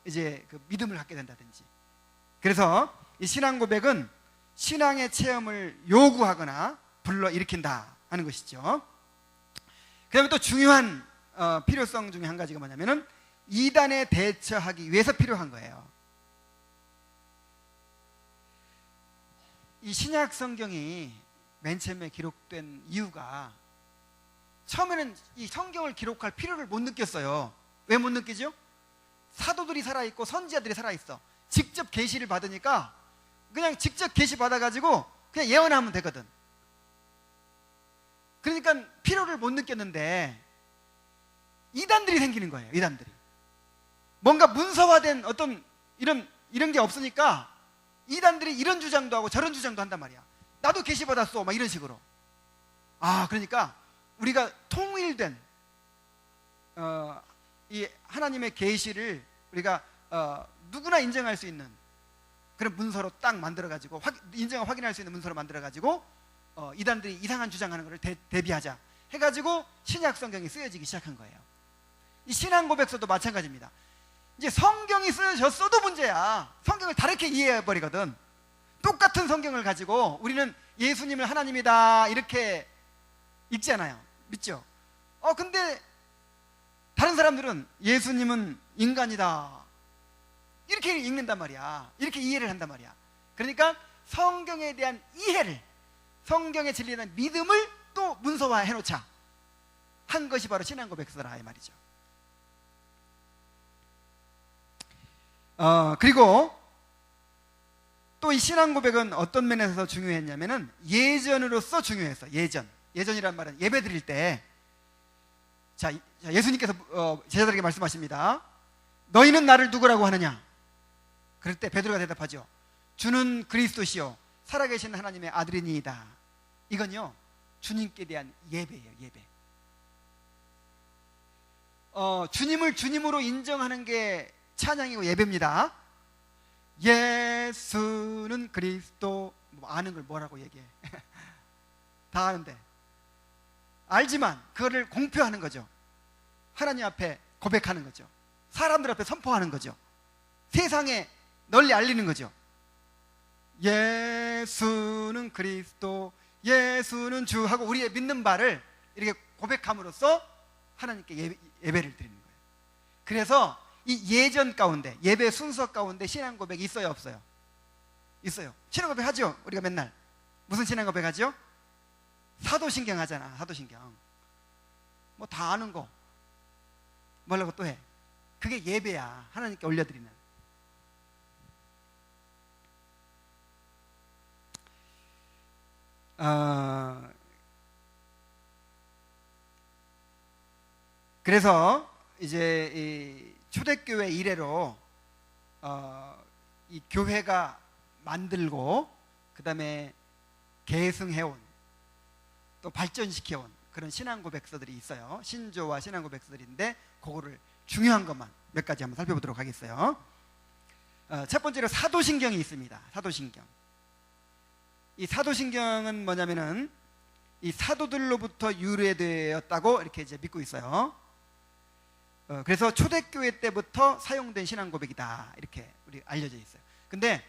Speaker 1: 이제 그 믿음을 갖게 된다든지. 그래서 이 신앙 고백은 신앙의 체험을 요구하거나 불러일으킨다 하는 것이죠. 그 다음에 또 중요한 필요성 중에 한 가지가 뭐냐면은 이단에 대처하기 위해서 필요한 거예요. 이 신약 성경이 맨 처음에 기록된 이유가, 처음에는 이 성경을 기록할 필요를 못 느꼈어요. 왜 못 느끼죠? 사도들이 살아있고 선지자들이 살아있어. 직접 계시를 받으니까 그냥 직접 계시 받아가지고 그냥 예언하면 되거든. 그러니까 필요를 못 느꼈는데 이단들이 생기는 거예요. 이단들이 뭔가 문서화된 어떤 이런 게 없으니까 이단들이 이런 주장도 하고 저런 주장도 한단 말이야. 나도 계시 받았어 막 이런 식으로. 그러니까 우리가 통일된 이 하나님의 계시를 우리가 누구나 인정할 수 있는 그런 문서로 딱 만들어 가지고 인정을 확인할 수 있는 문서로 만들어 가지고 이단들이 이상한 주장하는 것을 대비하자 해가지고 신약 성경이 쓰여지기 시작한 거예요. 이 신앙 고백서도 마찬가지입니다. 이제 성경이 쓰여졌어도 문제야. 성경을 다르게 이해해버리거든. 똑같은 성경을 가지고 우리는 예수님을 하나님이다 이렇게 읽잖아요. 믿죠? 근데 다른 사람들은 예수님은 인간이다 이렇게 읽는단 말이야. 이렇게 이해를 한단 말이야. 그러니까 성경에 대한 이해를, 성경의 진리에 대한 믿음을 또 문서화 해놓자 한 것이 바로 신앙 고백서라 이 말이죠. 그리고 또 이 신앙 고백은 어떤 면에서 중요했냐면은 예전으로서 중요했어. 예전이란 말은 예배 드릴 때, 자, 예수님께서 제자들에게 말씀하십니다. 너희는 나를 누구라고 하느냐? 그럴 때 베드로가 대답하죠. 주는 그리스도시요 살아계신 하나님의 아들이니이다. 이건요, 주님께 대한 예배예요. 예배. 주님을 주님으로 인정하는 게 찬양이고 예배입니다. 예수는 그리스도, 아는 걸 뭐라고 얘기해. 다 아는데, 알지만 그거를 공표하는 거죠. 하나님 앞에 고백하는 거죠. 사람들 앞에 선포하는 거죠. 세상에 널리 알리는 거죠. 예수는 그리스도, 예수는 주 하고 우리의 믿는 바를 이렇게 고백함으로써 하나님께 예배를 드리는 거예요. 그래서 이 예전 가운데, 예배 순서 가운데 신앙 고백이 있어요, 없어요? 있어요. 신앙 고백 하죠. 우리가 맨날 무슨 신앙 고백 하죠? 사도신경 하잖아. 사도신경 뭐 다 아는 거 뭐라고 또 해. 그게 예배야. 하나님께 올려드리는. 그래서 이제 이 초대교회 이래로 이 교회가 만들고 그 다음에 계승해온 또 발전시켜온 그런 신앙 고백서들이 있어요. 신조와 신앙 고백서들인데 그거를 중요한 것만 몇 가지 한번 살펴보도록 하겠어요. 첫 번째로 사도신경이 있습니다. 사도신경. 이 사도신경은 뭐냐면은 이 사도들로부터 유래되었다고 이렇게 이제 믿고 있어요. 그래서 초대교회 때부터 사용된 신앙 고백이다 이렇게 우리 알려져 있어요. 근데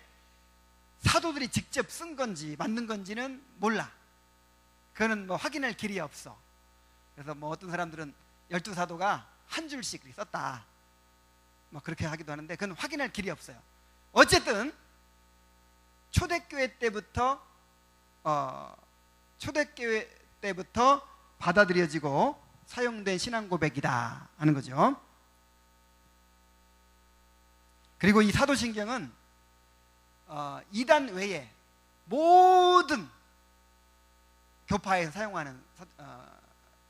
Speaker 1: 사도들이 직접 쓴 건지 만든 건지는 몰라. 그거는 뭐 확인할 길이 없어. 그래서 뭐 어떤 사람들은 12사도가 한 줄씩 썼다 뭐 그렇게 하기도 하는데 그건 확인할 길이 없어요. 어쨌든 초대교회 때부터 받아들여지고 사용된 신앙 고백이다 하는 거죠. 그리고 이 사도신경은 이단 외에 모든 교파에서 사용하는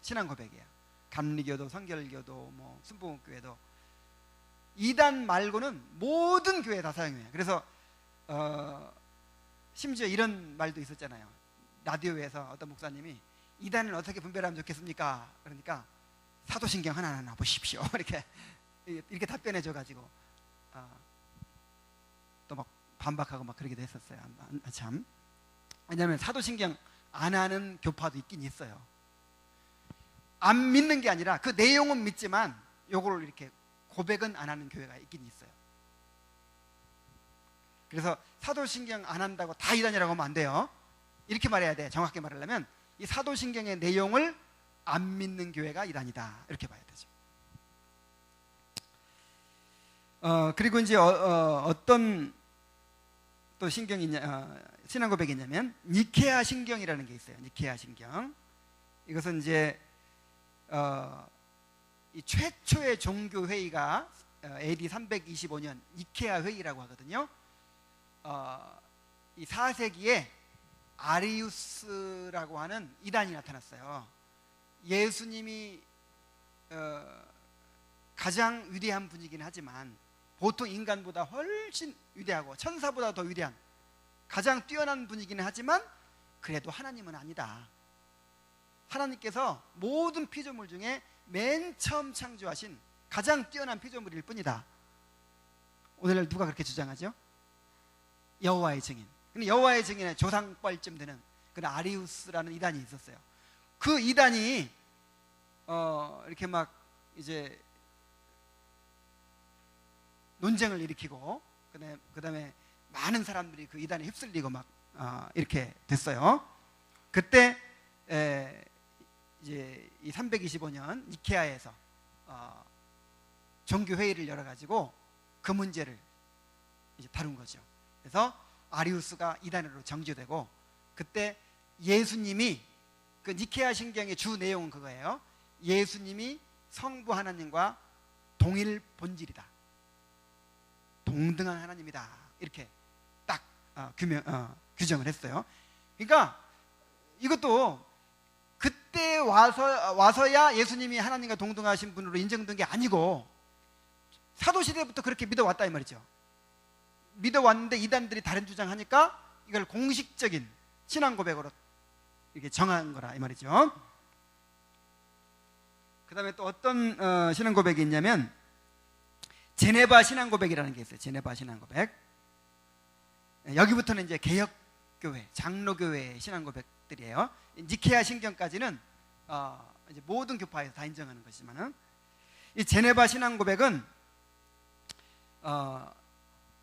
Speaker 1: 신앙 고백이에요. 감리교도, 성결교도, 뭐 순복음교회도 이단 말고는 모든 교회 다 사용해요. 그래서 심지어 이런 말도 있었잖아요. 라디오에서 어떤 목사님이 이단을 어떻게 분별하면 좋겠습니까? 그러니까 사도신경 하나하나 보십시오. 이렇게 답변해줘가지고 또 막 반박하고 막 그러기도 했었어요. 참. 왜냐하면 사도신경 안 하는 교파도 있긴 있어요. 안 믿는 게 아니라 그 내용은 믿지만 요거를 이렇게 고백은 안 하는 교회가 있긴 있어요. 그래서 사도신경 안 한다고 다 이단이라고 하면 안 돼요. 이렇게 말해야 돼. 정확히 말하려면 이 사도신경의 내용을 안 믿는 교회가 이단이다 이렇게 봐야 되죠. 그리고 이제 어떤 또 신경이 신앙 고백이 있냐면 니케아 신경이라는 게 있어요. 니케아 신경. 이것은 이제 이 최초의 종교 회의가 AD 325년 니케아 회의라고 하거든요. 이 4세기에 아리우스라고 하는 이단이 나타났어요. 예수님이 가장 위대한 분이긴 하지만 보통 인간보다 훨씬 위대하고 천사보다 더 위대한 가장 뛰어난 분이기는 하지만 그래도 하나님은 아니다. 하나님께서 모든 피조물 중에 맨 처음 창조하신 가장 뛰어난 피조물일 뿐이다. 오늘날 누가 그렇게 주장하죠? 여호와의 증인. 근데 여호와의 증인의 조상뻘쯤 되는 그런 아리우스라는 이단이 있었어요. 그 이단이 이렇게 막 이제 논쟁을 일으키고 그다음에 많은 사람들이 그 이단에 휩쓸리고 막 이렇게 됐어요. 그때 이제 이 325년 니케아에서 종교 회의를 열어 가지고 그 문제를 이제 다룬 거죠. 그래서 아리우스가 이단으로 정죄되고 그때 예수님이 그 니케아 신경의 주 내용은 그거예요. 예수님이 성부 하나님과 동일 본질이다. 동등한 하나님이다. 이렇게 딱 규정을 했어요. 그러니까 이것도 그때 와서야 예수님이 하나님과 동등하신 분으로 인정된 게 아니고 사도시대부터 그렇게 믿어왔다 이 말이죠. 믿어왔는데 이단들이 다른 주장하니까 이걸 공식적인 신앙 고백으로 이렇게 정한 거라 이 말이죠. 그 다음에 또 어떤 신앙 고백이 있냐면 제네바 신앙 고백이라는 게 있어요. 제네바 신앙 고백. 여기부터는 이제 개혁교회, 장로교회 신앙 고백들이에요. 니케아 신경까지는 이제 모든 교파에서 다 인정하는 것이지만은 이 제네바 신앙 고백은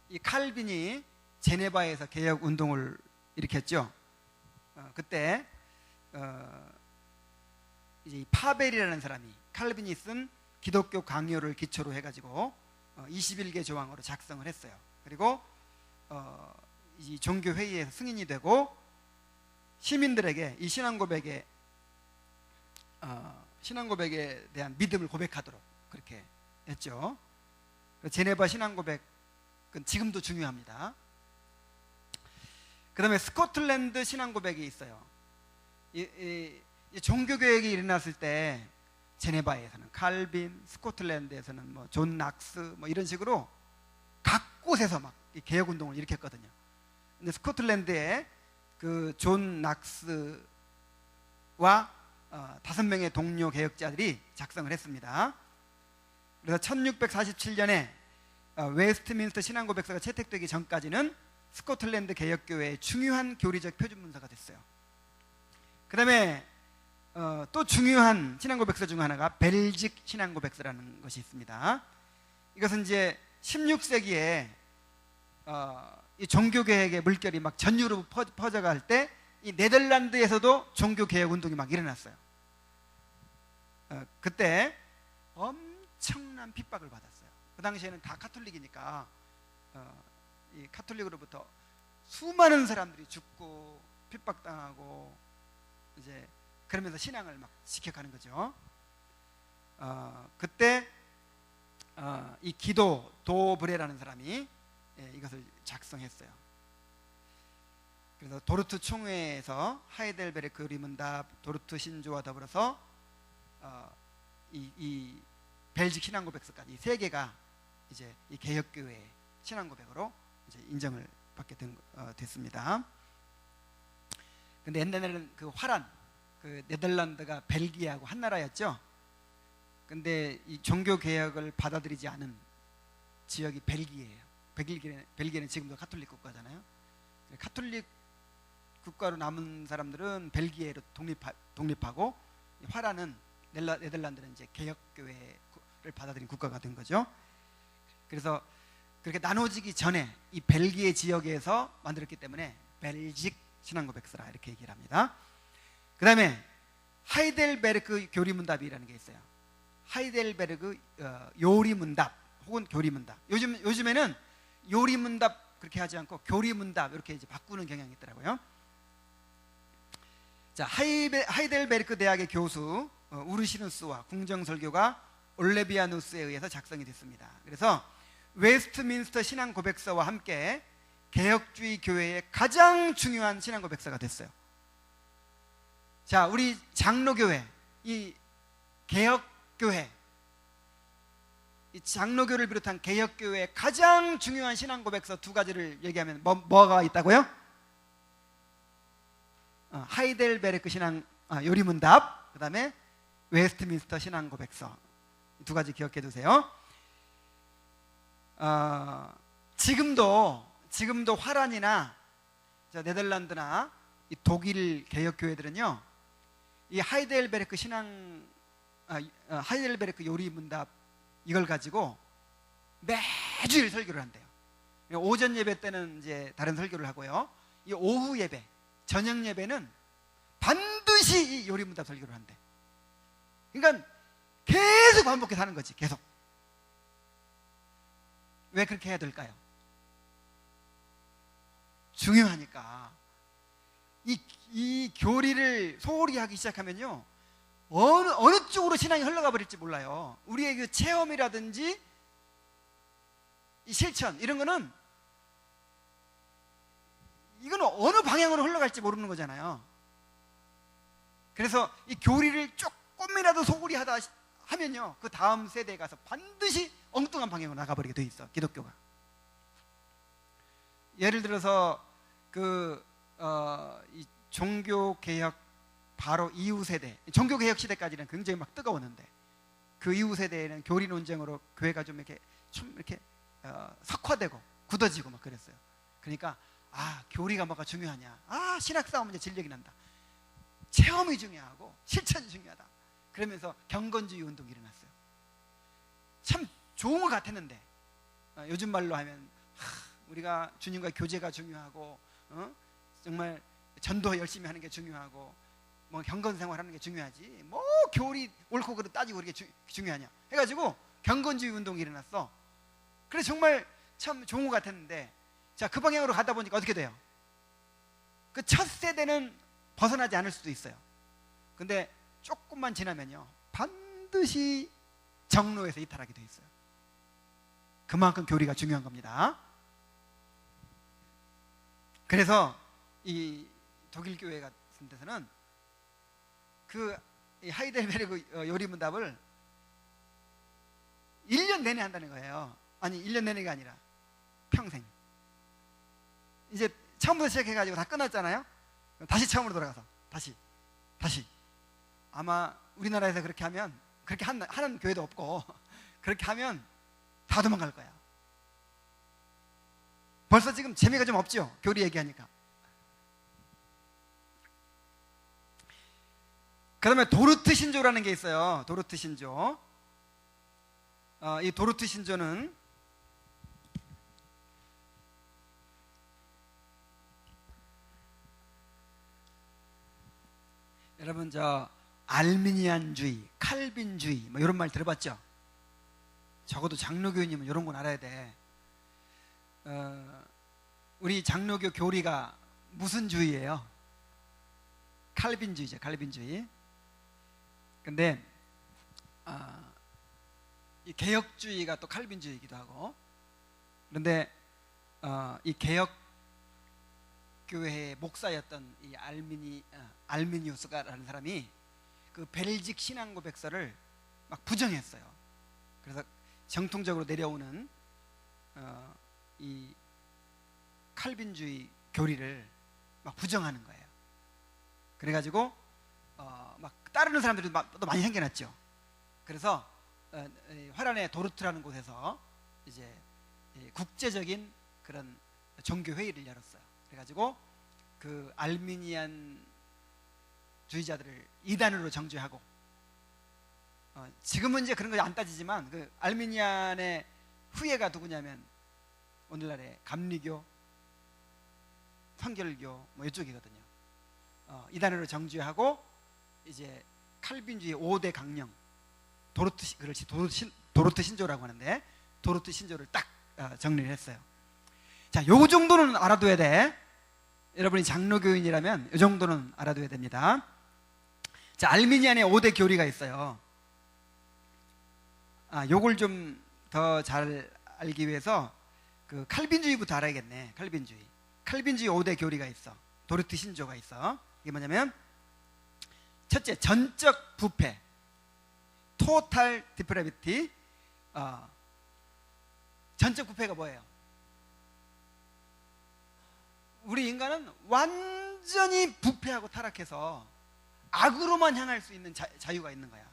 Speaker 1: 이 칼빈이 제네바에서 개혁 운동을 일으켰죠. 그때 이제 파벨이라는 사람이 칼빈이 쓴 기독교 강요를 기초로 해가지고 21개 조항으로 작성을 했어요. 그리고 이 종교 회의에서 승인이 되고 시민들에게 이 신앙 고백에 대한 믿음을 고백하도록 그렇게 했죠. 제네바 신앙 고백은 지금도 중요합니다. 그 다음에 스코틀랜드 신앙 고백이 있어요. 이 종교개혁이 일어났을 때 제네바에서는 칼빈, 스코틀랜드에서는 뭐 존 낙스 뭐 이런 식으로 각 곳에서 막 개혁 운동을 일으켰거든요. 근데 스코틀랜드에 그 존 낙스와 5명의 동료 개혁자들이 작성을 했습니다. 그래서 1647년에 웨스트민스터 신앙 고백서가 채택되기 전까지는 스코틀랜드 개혁교회의 중요한 교리적 표준 문서가 됐어요. 그 다음에 또 중요한 신앙 고백서 중 하나가 벨직 신앙 고백서라는 것이 있습니다. 이것은 이제 16세기에 이 종교개혁의 물결이 막 전 유럽 퍼져갈 때 이 네덜란드에서도 종교개혁 운동이 막 일어났어요. 그때 엄청난 핍박을 받았어요. 그 당시에는 다 카톨릭이니까 이 카톨릭으로부터 수많은 사람들이 죽고 핍박당하고 이제 그러면서 신앙을 막 지켜가는 거죠. 그때 이 기도 도브레라는 사람이 이것을 작성했어요. 그래서 도르트 총회에서 하이델베르크 교리문답, 도르트 신조와 더불어서 이 벨직 신앙 고백서까지 이 세 개가 이제 이 개혁교회 신앙 고백으로 이제 인정을 받게 됐습니다. 근데 옛날에는 그 화란, 그 네덜란드가 벨기에하고 한 나라였죠. 근데 이 종교 개혁을 받아들이지 않은 지역이 벨기에예요. 벨기에는 지금도 카톨릭 국가잖아요. 카톨릭 국가로 남은 사람들은 벨기에로 독립하고 화란은 네덜란드는 이제 개혁교회를 받아들인 국가가 된 거죠. 그래서 그렇게 나눠지기 전에 이 벨기에 지역에서 만들었기 때문에 벨직 신앙고백서라 이렇게 얘기를 합니다. 그 다음에 하이델베르크 교리문답이라는 게 있어요. 하이델베르크 요리문답 혹은 교리문답. 요즘에는 요리문답 그렇게 하지 않고 교리문답 이렇게 이제 바꾸는 경향이 있더라고요. 자, 하이델베르크 대학의 교수 우르시누스와 궁정설교가 올레비아누스에 의해서 작성이 됐습니다. 그래서 웨스트민스터 신앙 고백서와 함께 개혁주의 교회의 가장 중요한 신앙 고백서가 됐어요. 자, 우리 장로교회, 이 개혁교회, 이 장로교를 비롯한 개혁교회의 가장 중요한 신앙 고백서 두 가지를 얘기하면 뭐가 있다고요? 하이델베르크 신앙 요리문답, 그 다음에 웨스트민스터 신앙 고백서 두 가지 기억해 두세요. 지금도 화란이나 네덜란드나 이 독일 개혁교회들은요, 이 하이델베르크 하이델베르크 요리문답 이걸 가지고 매주일 설교를 한대요. 오전 예배 때는 이제 다른 설교를 하고요. 이 오후 예배, 저녁 예배는 반드시 이 요리문답 설교를 한대. 그러니까 계속 반복해서 하는 거지, 계속. 왜 그렇게 해야 될까요? 중요하니까. 이 교리를 소홀히 하기 시작하면요, 어느 쪽으로 신앙이 흘러가 버릴지 몰라요. 우리의 그 체험이라든지 이 실천 이런 거는 이건 어느 방향으로 흘러갈지 모르는 거잖아요. 그래서 이 교리를 조금이라도 소홀히 하다 하면요, 그 다음 세대에 가서 반드시 엉뚱한 방향으로 나가버리게 돼 있어, 기독교가. 예를 들어서 이 종교개혁 바로 이후 세대, 종교개혁 시대까지는 굉장히 막 뜨거웠는데 그 이후 세대에는 교리 논쟁으로 교회가 좀 이렇게 석화되고 굳어지고 막 그랬어요. 그러니까 교리가 뭐가 중요하냐, 신학 싸움은 이제 진력이 난다, 체험이 중요하고 실천이 중요하다, 그러면서 경건주의 운동이 일어났어요. 참 좋은 것 같았는데 요즘 말로 하면 우리가 주님과 교제가 중요하고 정말 전도 열심히 하는 게 중요하고 뭐 경건생활하는 게 중요하지, 뭐 교리 옳고 그르 따지고 그게 중요하냐 해가지고 경건주의 운동이 일어났어. 그래 정말 참 좋은 것 같았는데, 자, 그 방향으로 가다 보니까 어떻게 돼요? 그 첫 세대는 벗어나지 않을 수도 있어요. 근데 조금만 지나면요, 반드시 정로에서 이탈하게 돼 있어요. 그만큼 교리가 중요한 겁니다. 그래서 이 독일 교회 같은 데서는 그 하이델베르그 요리문답을 1년 내내 한다는 거예요. 아니 1년 내내가 아니라 평생. 이제 처음부터 시작해가지고 다 끝났잖아요. 다시 처음으로 돌아가서 다시 아마 우리나라에서 그렇게 하면, 그렇게 하는 교회도 없고 그렇게 하면 다 도망갈 거야. 벌써 지금 재미가 좀 없죠, 교리 얘기하니까. 그 다음에 도르트 신조라는 게 있어요. 도르트 신조. 이 도르트 신조는 여러분 알미니안주의, 칼빈주의 뭐 이런 말 들어봤죠? 적어도 장로교인이면 이런 건 알아야 돼. 우리 장로교 교리가 무슨 주의예요? 칼빈주의죠, 칼빈주의. 근데 이 개혁주의가 또 칼빈주의이기도 하고. 그런데 이 개혁교회의 목사였던 이 알미니우스가라는 사람이 그 벨직 신앙 고백서를 막 부정했어요. 그래서 정통적으로 내려오는 이 칼빈주의 교리를 막 부정하는 거예요. 그래가지고 막 따르는 사람들이 또 많이 생겨났죠. 그래서 화란의 도르트라는 곳에서 이제 국제적인 그런 종교 회의를 열었어요. 그래가지고 그 알미니안 주의자들을 이단으로 정죄하고, 지금은 이제 그런 거 안 따지지만 그 알미니안의 후예가 누구냐면 오늘날의 감리교, 성결교 뭐 이쪽이거든요. 이단으로 정죄하고 이제 칼빈주의 5대 강령, 도르트 신조라고 하는데, 도르트 신조를 딱 정리를 했어요. 자, 요 정도는 알아둬야 돼. 여러분이 장로교인이라면 요 정도는 알아둬야 됩니다. 자, 알미니안의 5대 교리가 있어요. 요걸 좀 더 잘 알기 위해서 그 칼빈주의부터 알아야겠네. 칼빈주의 5대 교리가 있어. 도르트 신조가 있어. 이게 뭐냐면, 첫째, 전적 부패, 토탈 디프레비티. 전적 부패가 뭐예요? 우리 인간은 완전히 부패하고 타락해서 악으로만 향할 수 있는 자유가 있는 거야.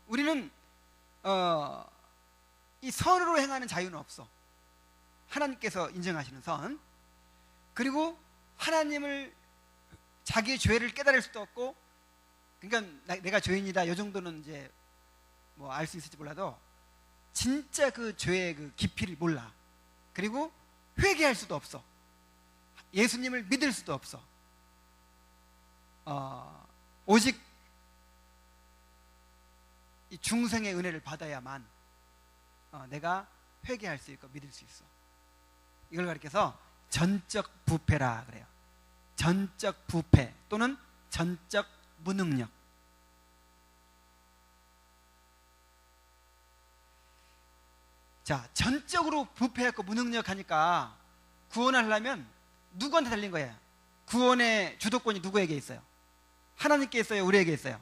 Speaker 1: 우리는 이 선으로 행하는 자유는 없어. 하나님께서 인정하시는 선, 그리고 하나님을, 자기의 죄를 깨달을 수도 없고, 그러니까 내가 죄인이다 이 정도는 이제 뭐 알 수 있을지 몰라도 진짜 그 죄의 그 깊이를 몰라. 그리고 회개할 수도 없어. 예수님을 믿을 수도 없어. 오직 이 중생의 은혜를 받아야만 내가 회개할 수 있고 믿을 수 있어. 이걸 가리켜서 전적 부패라 그래요. 전적 부패 또는 전적 무능력. 자, 전적으로 부패했고 무능력하니까 구원을 하려면 누구한테 달린 거예요? 구원의 주도권이 누구에게 있어요? 하나님께 있어요? 우리에게 있어요?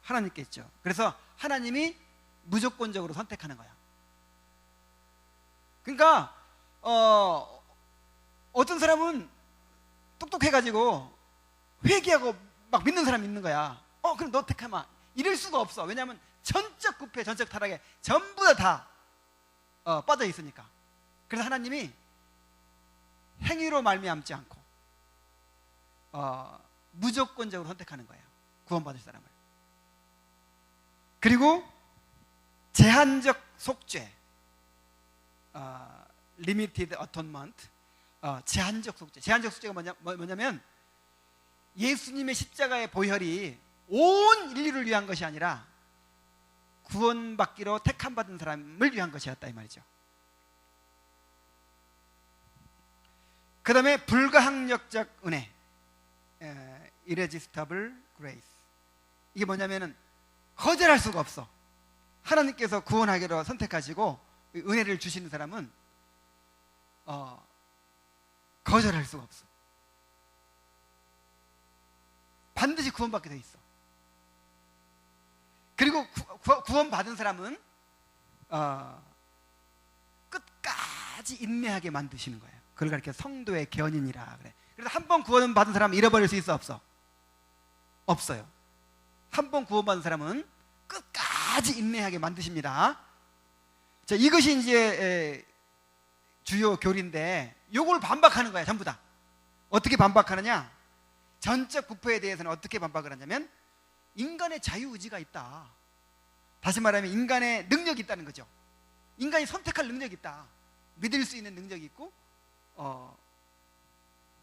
Speaker 1: 하나님께 있죠. 그래서 하나님이 무조건적으로 선택하는 거야. 그러니까 어떤 사람은 똑똑해가지고 회개하고 막 믿는 사람이 있는 거야. 그럼 너 택하마. 이럴 수가 없어. 왜냐하면 전적 부패, 전적 타락에 전부 다 빠져 있으니까. 그래서 하나님이 행위로 말미암지 않고 무조건적으로 선택하는 거예요. 구원받을 사람을. 그리고 제한적 속죄, limited atonement, 제한적 속죄. 제한적 속죄가 뭐냐면 예수님의 십자가의 보혈이 온 인류를 위한 것이 아니라 구원받기로 택함받은 사람을 위한 것이었다 이 말이죠. 그 다음에 불가항력적 은혜, irresistible grace. 이게 뭐냐면은 거절할 수가 없어. 하나님께서 구원하기로 선택하시고 은혜를 주시는 사람은 거절할 수가 없어. 반드시 구원받게 돼 있어. 그리고 구원받은 사람은 끝까지 인내하게 만드시는 거예요. 그걸 가르쳐 성도의 견인이라 그래. 그래서 한 번 구원받은 사람은 잃어버릴 수 있어, 없어? 없어요. 한 번 구원받은 사람은 끝까지 인내하게 만드십니다. 자, 이것이 이제 주요 교리인데 요걸 반박하는 거야, 전부 다. 어떻게 반박하느냐? 전적 부패에 대해서는 어떻게 반박을 하냐면 인간의 자유의지가 있다. 다시 말하면 인간의 능력이 있다는 거죠. 인간이 선택할 능력이 있다. 믿을 수 있는 능력이 있고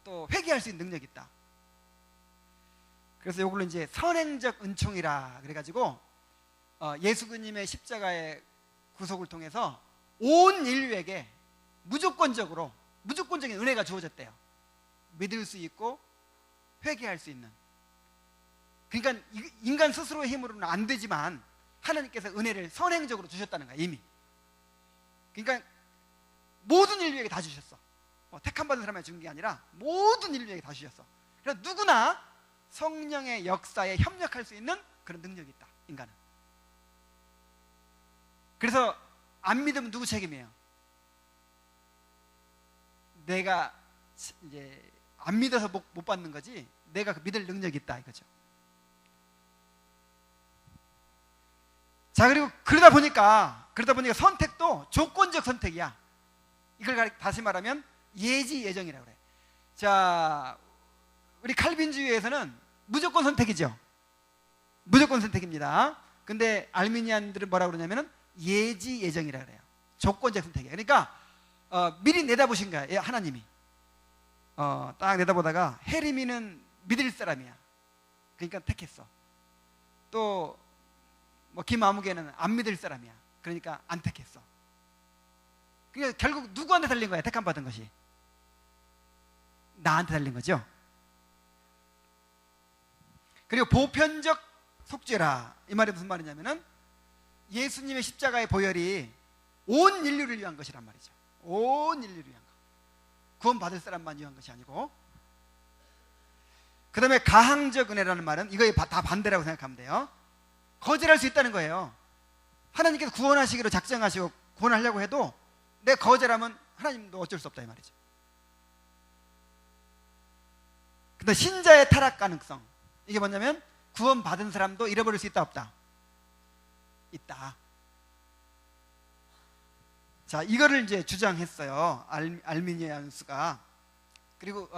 Speaker 1: 또 회개할 수 있는 능력이 있다. 그래서 이걸로 이제 선행적 은총이라 그래가지고 예수님의 십자가의 구속을 통해서 온 인류에게 무조건적인 은혜가 주어졌대요. 믿을 수 있고 회개할 수 있는. 그러니까 인간 스스로의 힘으로는 안 되지만 하나님께서 은혜를 선행적으로 주셨다는 거야, 이미. 그러니까 모든 인류에게 다 주셨어. 택함 받은 사람에게 준 게 아니라 모든 인류에게 다 주셨어. 그래서 누구나 성령의 역사에 협력할 수 있는 그런 능력이 있다, 인간은. 그래서 안 믿으면 누구 책임이에요? 내가 이제 안 믿어서 못 받는 거지, 내가 그 믿을 능력이 있다 이거죠. 자, 그리고 그러다 보니까 선택도 조건적 선택이야. 이걸 다시 말하면 예지 예정이라고 그래. 자, 우리 칼빈주의에서는 무조건 선택이죠. 무조건 선택입니다. 근데 알미니안들은 뭐라고 그러냐면은 예지 예정이라 그래요. 조건적 선택이에요. 그러니까 미리 내다보신 거야, 하나님이. 딱 내다보다가 헤리미는 믿을 사람이야. 그러니까 택했어. 또 뭐 김아무개는 안 믿을 사람이야. 그러니까 안 택했어. 그러니까 결국 누구한테 달린 거야, 택함 받은 것이? 나한테 달린 거죠. 그리고 보편적 속죄라, 이 말이 무슨 말이냐면은 예수님의 십자가의 보혈이 온 인류를 위한 것이란 말이죠. 온 인류를 위한 것. 구원 받을 사람만 위한 것이 아니고. 그 다음에 가항적 은혜라는 말은 이거에 다 반대라고 생각하면 돼요. 거절할 수 있다는 거예요. 하나님께서 구원하시기로 작정하시고 구원하려고 해도 내 거절하면 하나님도 어쩔 수 없다 이 말이죠. 근데 신자의 타락 가능성, 이게 뭐냐면 구원 받은 사람도 잃어버릴 수 있다 없다? 있다. 자, 이거를 이제 주장했어요, 알미니아누스가. 그리고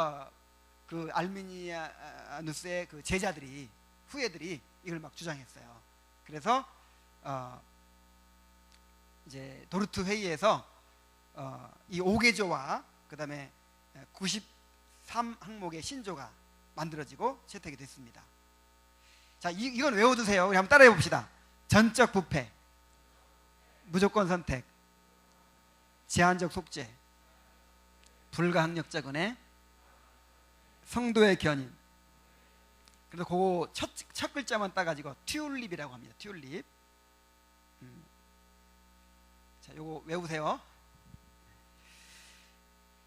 Speaker 1: 그 알미니아누스의 그 제자들이, 후예들이 이걸 막 주장했어요. 그래서 이제 도르트 회의에서 이 5개조와 그 다음에 93항목의 신조가 만들어지고 채택이 됐습니다. 자, 이건 외워두세요. 우리 한번 따라해 봅시다. 전적 부패, 무조건 선택, 제한적 속죄, 불가항력적 은혜, 성도의 견인. 그래서 그거 첫 글자만 따가지고 튤립이라고 합니다. 튤립. 자, 요거 외우세요.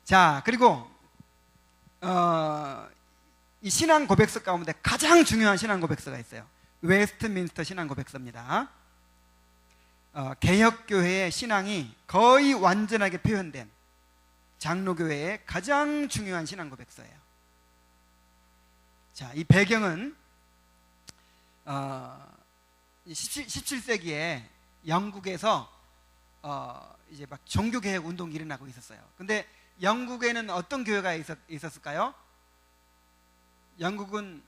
Speaker 1: 자, 그리고 이 신앙 고백서 가운데 가장 중요한 신앙 고백서가 있어요. 웨스트민스터 신앙 고백서입니다. 개혁교회의 신앙이 거의 완전하게 표현된 장로교회의 가장 중요한 신앙 고백서예요. 자, 이 배경은 17세기에 영국에서 이제 막 종교개혁 운동이 일어나고 있었어요. 근데 영국에는 어떤 교회가 있었을까요? 영국은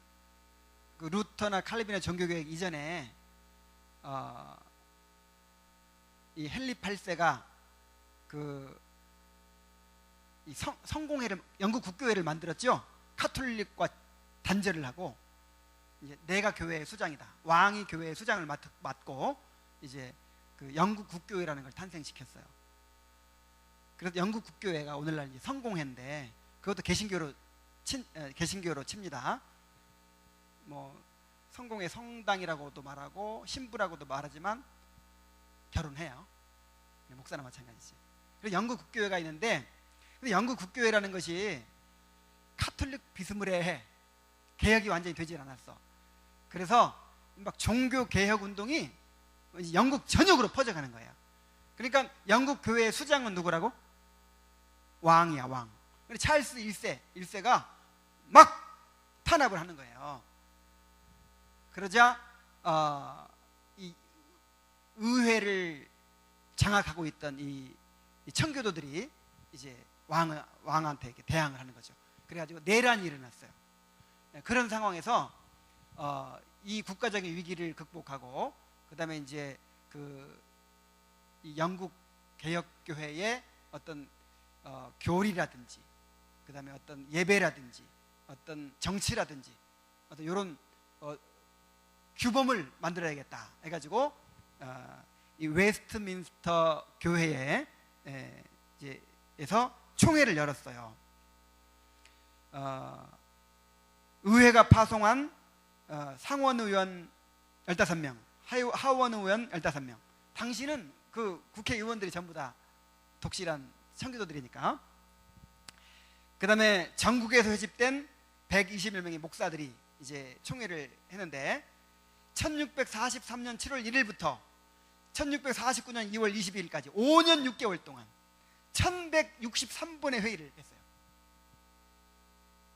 Speaker 1: 그 루터나 칼빈의 종교개혁 이전에 이 헨리 8세가 이 성공회를, 영국 국교회를 만들었죠. 카톨릭과 단절을 하고 이제 내가 교회의 수장이다. 왕이 교회의 수장을 맡고 이제 그 영국 국교회라는 걸 탄생시켰어요. 그래서 영국 국교회가 오늘날 이제 성공회인데 그것도 개신교로 칩니다. 뭐 성공회 성당이라고도 말하고 신부라고도 말하지만 결혼해요. 목사나 마찬가지지. 그래서 영국 국교회가 있는데, 근데 영국 국교회라는 것이 카톨릭 비스무리해. 개혁이 완전히 되질 않았어. 그래서 막 종교 개혁 운동이 영국 전역으로 퍼져가는 거예요. 그러니까 영국 교회의 수장은 누구라고? 왕이야, 왕. 찰스 1세가 막 탄압을 하는 거예요. 그러자 이 의회를 장악하고 있던 이 청교도들이 이제 왕한테 이렇게 대항을 하는 거죠. 그래가지고 내란이 일어났어요. 그런 상황에서 이 국가적인 위기를 극복하고, 그 다음에 이제 이 영국 개혁교회의 어떤 교리라든지, 그 다음에 어떤 예배라든지, 어떤 정치라든지, 어떤 이런 규범을 만들어야겠다 해가지고 이 웨스트민스터 교회에 에서 총회를 열었어요. 의회가 파송한 상원의원 15명, 하원의원 15명. 당시는 그 국회의원들이 전부 다 독실한 청교도들이니까. 그 다음에 전국에서 회집된 121명의 목사들이 이제 총회를 했는데, 1643년 7월 1일부터 1649년 2월 22일까지 5년 6개월 동안 1163번의 회의를 했어요.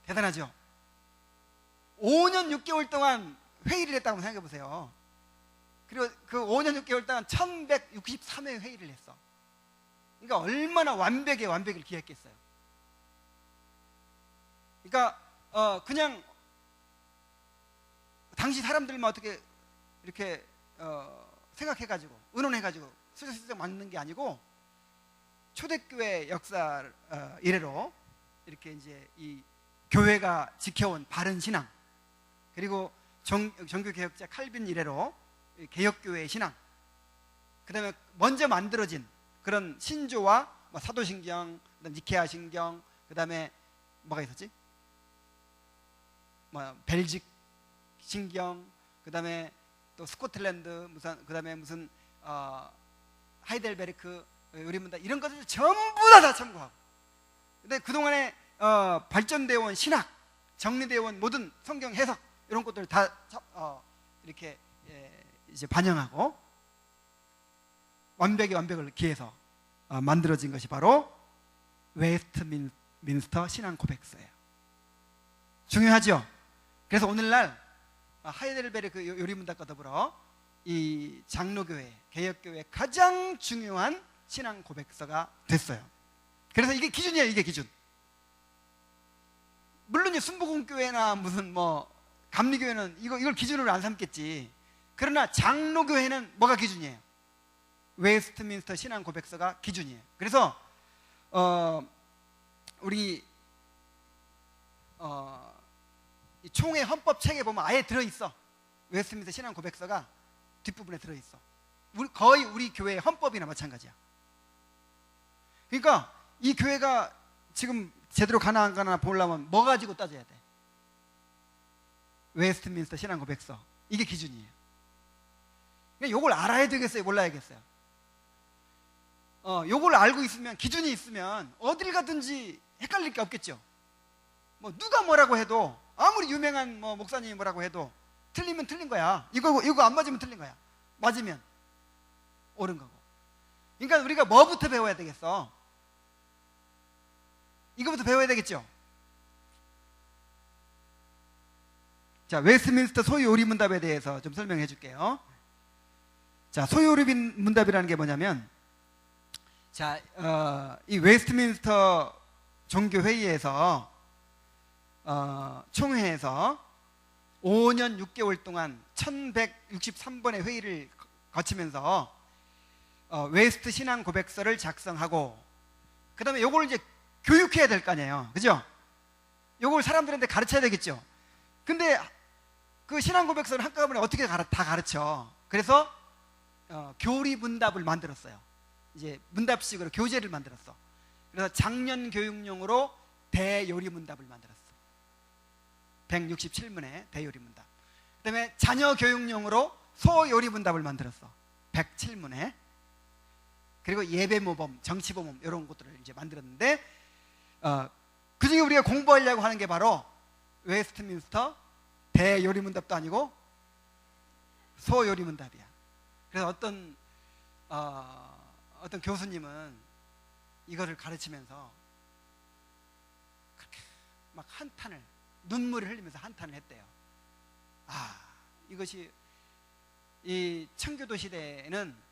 Speaker 1: 대단하죠? 5년 6개월 동안 회의를 했다고 생각해 보세요. 그리고 그 5년 6개월 동안 1163회 회의를 했어. 그러니까 얼마나 완벽을 기했겠어요. 그러니까 그냥 당시 사람들만 어떻게 이렇게 생각해가지고 의논해가지고 수저수저 맞는 게 아니고, 초대교회 역사 이래로 이렇게 이제 이 교회가 지켜온 바른 신앙, 그리고 종교개혁자 칼빈 이래로 개혁교회의 신앙, 그 다음에 먼저 만들어진 그런 신조와 뭐 사도신경, 그다음 니케아 신경, 그 다음에 뭐가 있었지? 뭐 벨직 신경, 그 다음에 또 스코틀랜드, 그 다음에 무슨 하이델베르크, 요리문다, 이런 것들 전부 다 참고하고. 근데 그동안에 발전되어 온 신학, 정리되어 온 모든 성경 해석, 이런 것들을 다 이렇게 이제 반영하고 완벽을 기해서 만들어진 것이 바로 웨스트민스터 신앙 고백서예요. 중요하죠? 그래서 오늘날 하이델베르크 요리문답과 더불어 이 장로교회, 개혁교회 가장 중요한 신앙 고백서가 됐어요. 그래서 이게 기준이에요. 이게 기준. 물론 이 순복음교회나 무슨 뭐 감리교회는 이걸 기준으로 안 삼겠지. 그러나 장로교회는 뭐가 기준이에요? 웨스트민스터 신앙 고백서가 기준이에요. 그래서 우리 이 총회 헌법 책에 보면 아예 들어있어. 웨스트민스터 신앙 고백서가 뒷부분에 들어있어. 거의 우리 교회의 헌법이나 마찬가지야. 그러니까 이 교회가 지금 제대로 가나 안 가나 보려면 뭐 가지고 따져야 돼? 웨스트민스터 신앙 고백서. 이게 기준이에요. 그러니까 이걸 알아야 되겠어요? 몰라야겠어요? 요걸 알고 있으면, 기준이 있으면 어딜 가든지 헷갈릴 게 없겠죠. 뭐 누가 뭐라고 해도, 아무리 유명한 뭐 목사님이 뭐라고 해도 틀리면 틀린 거야. 이거 안 맞으면 틀린 거야. 맞으면 옳은 거고. 그러니까 우리가 뭐부터 배워야 되겠어? 이거부터 배워야 되겠죠. 자, 웨스트민스터 소요리 문답에 대해서 좀 설명해 줄게요. 자, 소요리 문답이라는 게 뭐냐면, 자, 이 웨스트민스터 종교회의에서 총회에서 5년 6개월 동안 1163번의 회의를 거치면서 웨스트 신앙 고백서를 작성하고, 그 다음에 요걸 이제 교육해야 될 거 아니에요. 그죠? 요걸 사람들한테 가르쳐야 되겠죠. 근데 그 신앙 고백서를 한꺼번에 어떻게 다 가르쳐? 그래서 교리 문답을 만들었어요. 이제 문답식으로 교재를 만들었어. 그래서 작년 교육용으로 대요리 문답을 만들었어. 167문의 대요리 문답. 그 다음에 자녀 교육용으로 소요리 문답을 만들었어. 107문에. 그리고 예배 모범, 정치 모범 이런 것들을 이제 만들었는데, 그 중에 우리가 공부하려고 하는 게 바로 웨스트민스터 대요리 문답도 아니고 소요리 문답이야. 그래서 어떤 교수님은 이거를 가르치면서 그렇게 막 한탄을, 눈물을 흘리면서 한탄을 했대요. 이것이 이 청교도 시대에는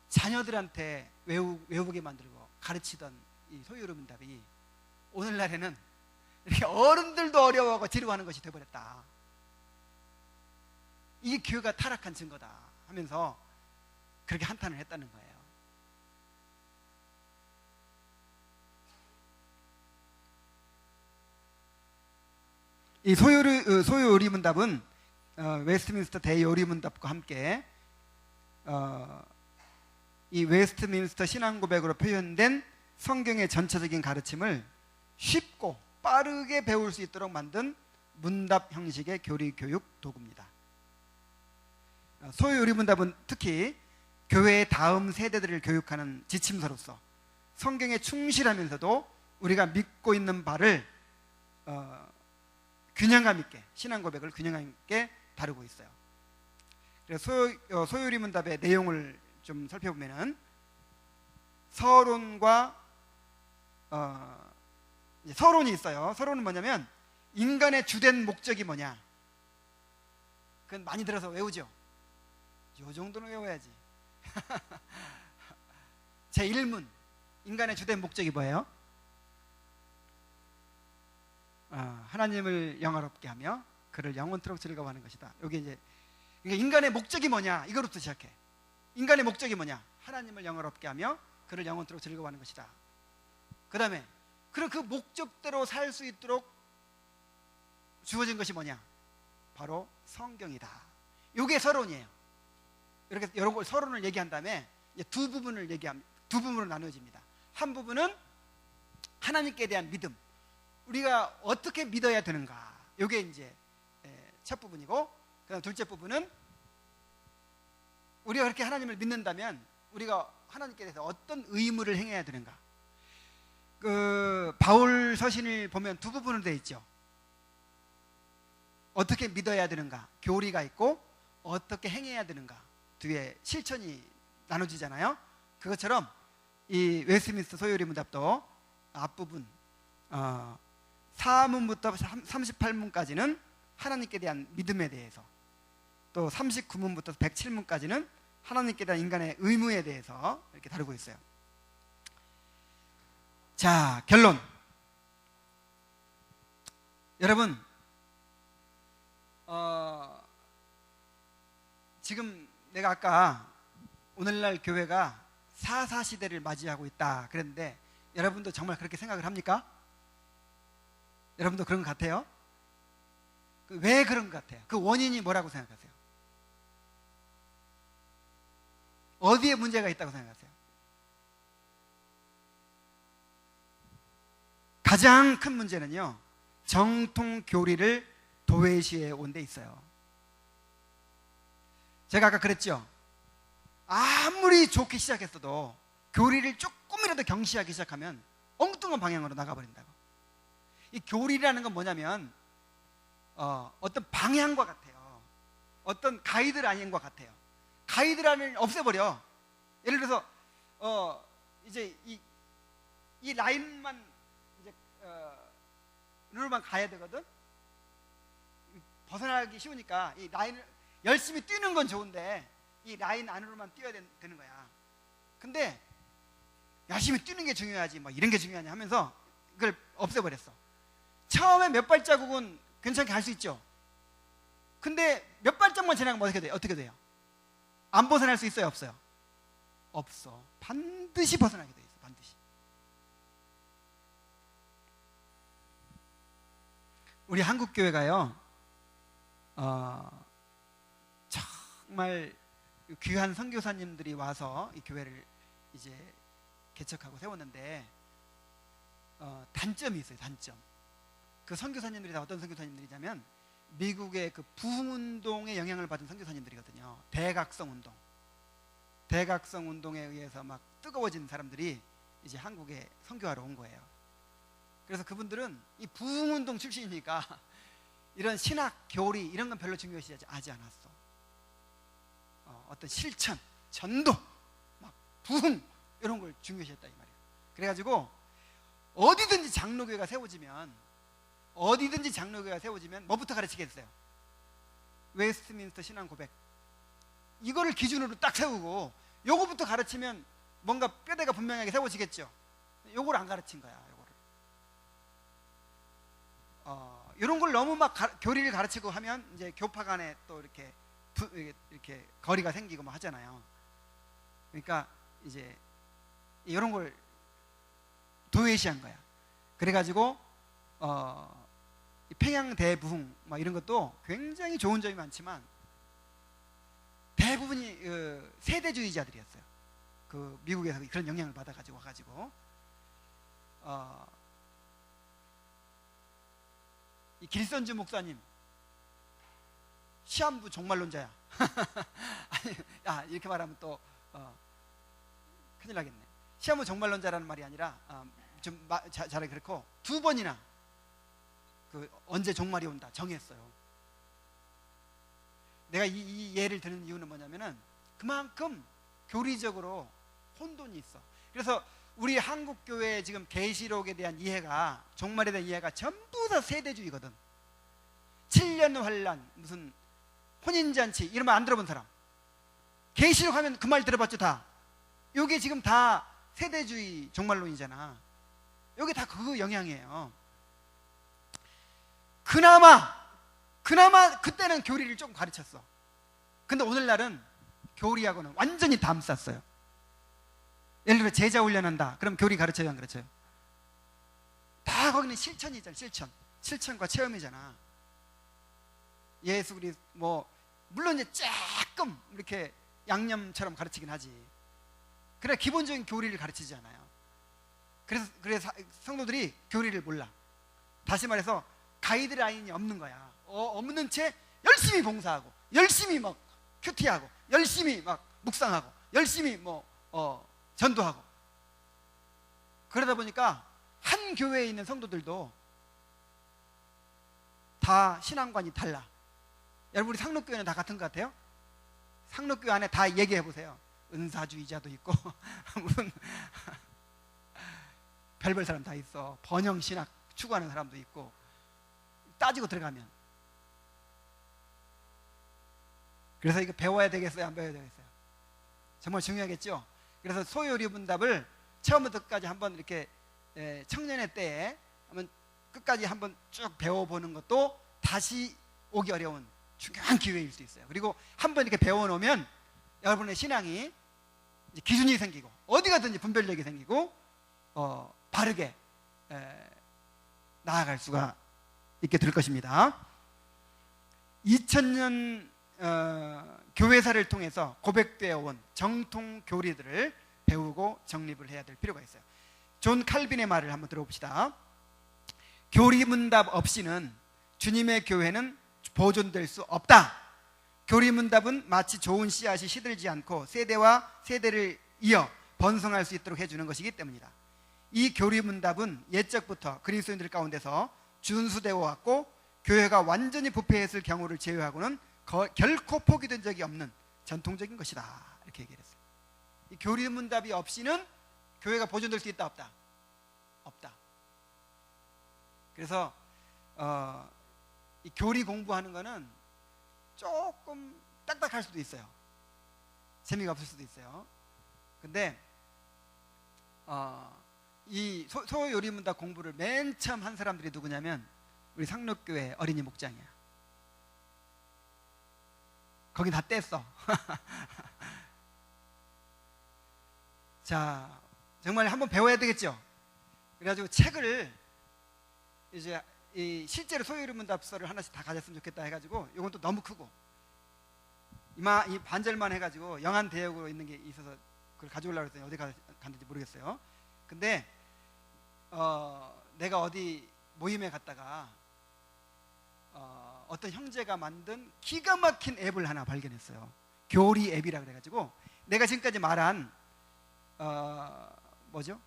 Speaker 1: 자녀들한테 외우게 만들고 가르치던 이 소요리 문답이 오늘날에는 이렇게 어른들도 어려워하고 지루하는 것이 되어버렸다. 이게 교회가 타락한 증거다 하면서 그렇게 한탄을 했다는 거예요. 이 소요리 문답은 웨스트민스터 대요리 문답과 함께 이 웨스트민스터 신앙 고백으로 표현된 성경의 전체적인 가르침을 쉽고 빠르게 배울 수 있도록 만든 문답 형식의 교리 교육 도구입니다. 소요리 문답은 특히 교회의 다음 세대들을 교육하는 지침서로서 성경에 충실하면서도 우리가 믿고 있는 바를 균형감 있게, 신앙 고백을 균형감 있게 다루고 있어요. 그래서 소요리 문답의 내용을 좀 살펴보면은, 서론과 서론이 있어요. 서론은 뭐냐면, 인간의 주된 목적이 뭐냐. 그건 많이 들어서 외우죠. 요 정도는 외워야지. 제1문, 인간의 주된 목적이 뭐예요? 하나님을 영화롭게 하며 그를 영원토록 즐거워하는 것이다. 여기 이제 인간의 목적이 뭐냐, 이거부터 시작해. 인간의 목적이 뭐냐? 하나님을 영화롭게 하며 그를 영원토록 즐거워하는 것이다. 그 다음에 그럼 그 목적대로 살 수 있도록 주어진 것이 뭐냐? 바로 성경이다. 이게 서론이에요. 이렇게 여러 걸 서론을 얘기한 다음에 이제 두 부분으로 나누어집니다. 한 부분은 하나님께 대한 믿음, 우리가 어떻게 믿어야 되는가, 이게 이제 첫 부분이고, 그다음 둘째 부분은 우리가 그렇게 하나님을 믿는다면 우리가 하나님께 대해서 어떤 의무를 행해야 되는가. 그 바울 서신을 보면 두 부분으로 되어 있죠. 어떻게 믿어야 되는가, 교리가 있고 어떻게 행해야 되는가, 뒤에 실천이 나눠지잖아요. 그것처럼 이 웨스트민스터 소요리 문답도 앞부분 4문부터 38문까지는 하나님께 대한 믿음에 대해서, 또 39문부터 107문까지는 하나님께 대한 인간의 의무에 대해서 이렇게 다루고 있어요. 자, 결론. 여러분, 지금 내가 아까 오늘날 교회가 사사시대를 맞이하고 있다 그랬는데, 여러분도 정말 그렇게 생각을 합니까? 여러분도 그런 것 같아요? 왜 그런 것 같아요? 그 원인이 뭐라고 생각하세요? 어디에 문제가 있다고 생각하세요? 가장 큰 문제는요, 정통 교리를 도외시해 온 데 있어요. 제가 아까 그랬죠. 아무리 좋게 시작했어도 교리를 조금이라도 경시하기 시작하면 엉뚱한 방향으로 나가버린다고. 이 교리라는 건 뭐냐면 어떤 방향과 같아요. 어떤 가이드라인과 같아요. 가이드라인을 없애버려. 예를 들어서 이제 이 라인만 이제 룰만 가야 되거든. 벗어나기 쉬우니까 이 라인을 열심히 뛰는 건 좋은데 이 라인 안으로만 뛰어야 되는 거야. 근데 열심히 뛰는 게 중요하지 뭐 이런 게 중요하냐 하면서 그걸 없애버렸어. 처음에 몇 발자국은 괜찮게 갈 수 있죠. 근데 몇 발짝만 지나가면 어떻게 돼요? 어떻게 돼요? 안 벗어날 수 있어요? 없어요? 없어. 반드시 벗어나게 돼 있어. 반드시. 우리 한국교회가요 정말 귀한 선교사님들이 와서 이 교회를 이제 개척하고 세웠는데 단점이 있어요. 단점. 그 선교사님들이 다 어떤 선교사님들이냐면 미국의 그 부흥운동의 영향을 받은 선교사님들이거든요. 대각성 운동에 의해서 막 뜨거워진 사람들이 이제 한국에 선교하러 온 거예요. 그래서 그분들은 이 부흥운동 출신이니까 이런 신학, 교리 이런 건 별로 중요시하지 않았어. 어떤 실천, 전도, 막 부흥 이런 걸 중요시했다 이 말이에요. 그래가지고 어디든지 장로교회가 세워지면 뭐부터 가르치겠어요? 웨스트민스터 신앙 고백. 이거를 기준으로 딱 세우고 요거부터 가르치면 뭔가 뼈대가 분명하게 세워지겠죠. 요걸 안 가르친 거야. 이런 걸 너무 막 교리를 가르치고 하면 이제 교파 간에 또 이렇게 거리가 생기고 뭐 하잖아요. 그러니까 이제 이런 걸 도외시한 거야. 그래가지고 평양 대부흥 막 이런 것도 굉장히 좋은 점이 많지만 대부분이 세대주의자들이었어요. 그 미국에서 그런 영향을 받아가지고 와가지고 이 길선주 목사님 시한부 종말론자야. 아니, 이렇게 말하면 또 큰일 나겠네. 시한부 종말론자라는 말이 아니라 좀 잘하기 그렇고 2번이나 그 언제 종말이 온다 정했어요. 내가 이 예를 드는 이유는 뭐냐면은 그만큼 교리적으로 혼돈이 있어. 그래서 우리 한국 교회의 지금 계시록에 대한 이해가, 종말에 대한 이해가 전부 다 세대주의거든. 7년 환란, 무슨 혼인잔치 이런 말 안 들어본 사람? 계시록 하면 그 말 들어봤죠 다. 이게 지금 다 세대주의 종말론이잖아. 이게 다 그 영향이에요. 그나마 그때는 교리를 좀 가르쳤어. 근데 오늘날은 교리하고는 완전히 담쌌어요. 예를 들어 제자 훈련한다. 그럼 교리 가르쳐요, 안 가르쳐요? 다 거기는 실천이잖아. 실천과 체험이잖아. 예수 그리스도 뭐 물론 이제 조금 이렇게 양념처럼 가르치긴 하지. 그래 기본적인 교리를 가르치지 않아요. 그래서 성도들이 교리를 몰라. 다시 말해서 가이드라인이 없는 거야. 없는 채 열심히 봉사하고, 열심히 막 큐티하고, 열심히 막 묵상하고, 열심히 전도하고. 그러다 보니까 한 교회에 있는 성도들도 다 신앙관이 달라. 여러분 우리 상록교회는 다 같은 것 같아요? 상록교회 안에 다 얘기해 보세요. 은사주의자도 있고 무슨 별별 사람 다 있어. 번영신학 추구하는 사람도 있고. 따지고 들어가면. 그래서 이거 배워야 되겠어요? 안 배워야 되겠어요? 정말 중요하겠죠? 그래서 소요리분답을 처음부터 끝까지 한번 이렇게 청년의 때에 한번 끝까지 한번 쭉 배워보는 것도 다시 오기 어려운 중요한 기회일 수 있어요. 그리고 한번 이렇게 배워놓으면 여러분의 신앙이 이제 기준이 생기고 어디 가든지 분별력이 생기고 바르게 나아갈 수가 있게 될 것입니다. 2000년 교회사를 통해서 고백되어 온 정통 교리들을 배우고 정립을 해야 될 필요가 있어요. 존 칼빈의 말을 한번 들어봅시다. 교리문답 없이는 주님의 교회는 보존될 수 없다. 교리문답은 마치 좋은 씨앗이 시들지 않고 세대와 세대를 이어 번성할 수 있도록 해주는 것이기 때문이다. 이 교리문답은 옛적부터 그리스도인들 가운데서 준수되어 왔고 교회가 완전히 부패했을 경우를 제외하고는 결코 포기된 적이 없는 전통적인 것이다, 이렇게 얘기를 했어요. 이 교리문답이 없이는 교회가 보존될 수 있다, 없다? 없다. 그래서 이 교리 공부하는 거는 조금 딱딱할 수도 있어요. 재미가 없을 수도 있어요. 근데 이 소요리문답 공부를 맨 처음 한 사람들이 누구냐면 우리 상록교회 어린이 목장이야. 거기 다 뗐어. 자, 정말 한번 배워야 되겠죠. 그래가지고 책을 이제 실제로 소요리문답서를 하나씩 다 가졌으면 좋겠다 해가지고, 이건 또 너무 크고 이 반절만 해가지고 영한 대역으로 있는 게 있어서 그걸 가져오려고 했더니 어디 갔는지 모르겠어요. 근데 내가 어디 모임에 갔다가 어떤 형제가 만든 기가 막힌 앱을 하나 발견했어요. 교리 앱이라 그래가지고 내가 지금까지 말한 뭐죠?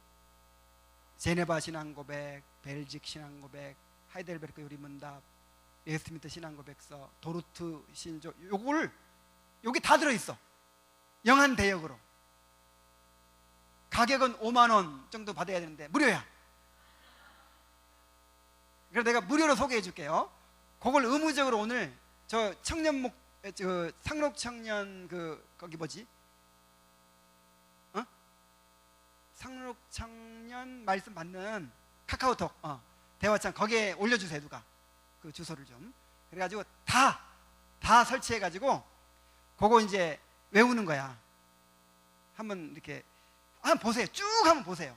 Speaker 1: 제네바 신앙고백, 벨직 신앙고백, 하이델베르크 요리문답, 웨스트민스터 신앙고백서, 도르트 신조, 여기 다 들어있어. 영한 대역으로. 가격은 5만 원 정도 받아야 되는데 무료야. 그래서 내가 무료로 소개해 줄게요. 그걸 의무적으로 오늘 저 상록 청년 거기 뭐지? 상록 청년 말씀 받는 카카오톡 대화창 거기에 올려주세요. 누가 그 주소를 좀. 그래가지고 다 설치해가지고 그거 이제 외우는 거야. 한번 이렇게 한번 보세요. 쭉 한번 보세요.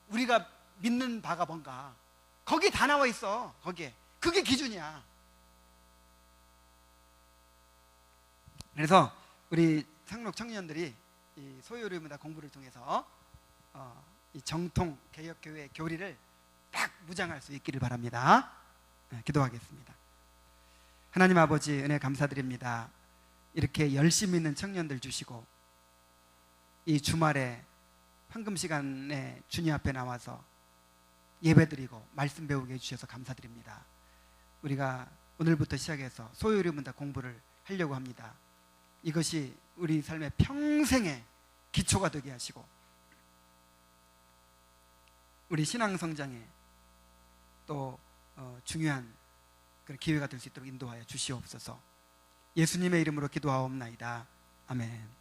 Speaker 1: 우리가 믿는 바가 뭔가 거기 다 나와 있어. 거기에 그게 기준이야. 그래서 우리 상록 청년들이 이 소요리문답 공부를 통해서 이 정통 개혁교회 교리를 딱 무장할 수 있기를 바랍니다. 기도하겠습니다. 하나님 아버지, 은혜 감사드립니다. 이렇게 열심히 있는 청년들 주시고 이 주말에 황금 시간에 주님 앞에 나와서 예배드리고 말씀 배우게 해주셔서 감사드립니다. 우리가 오늘부터 시작해서 소요리문답 공부를 하려고 합니다. 이것이 우리 삶의 평생의 기초가 되게 하시고 우리 신앙 성장에 또 중요한 그런 기회가 될 수 있도록 인도하여 주시옵소서. 예수님의 이름으로 기도하옵나이다. 아멘.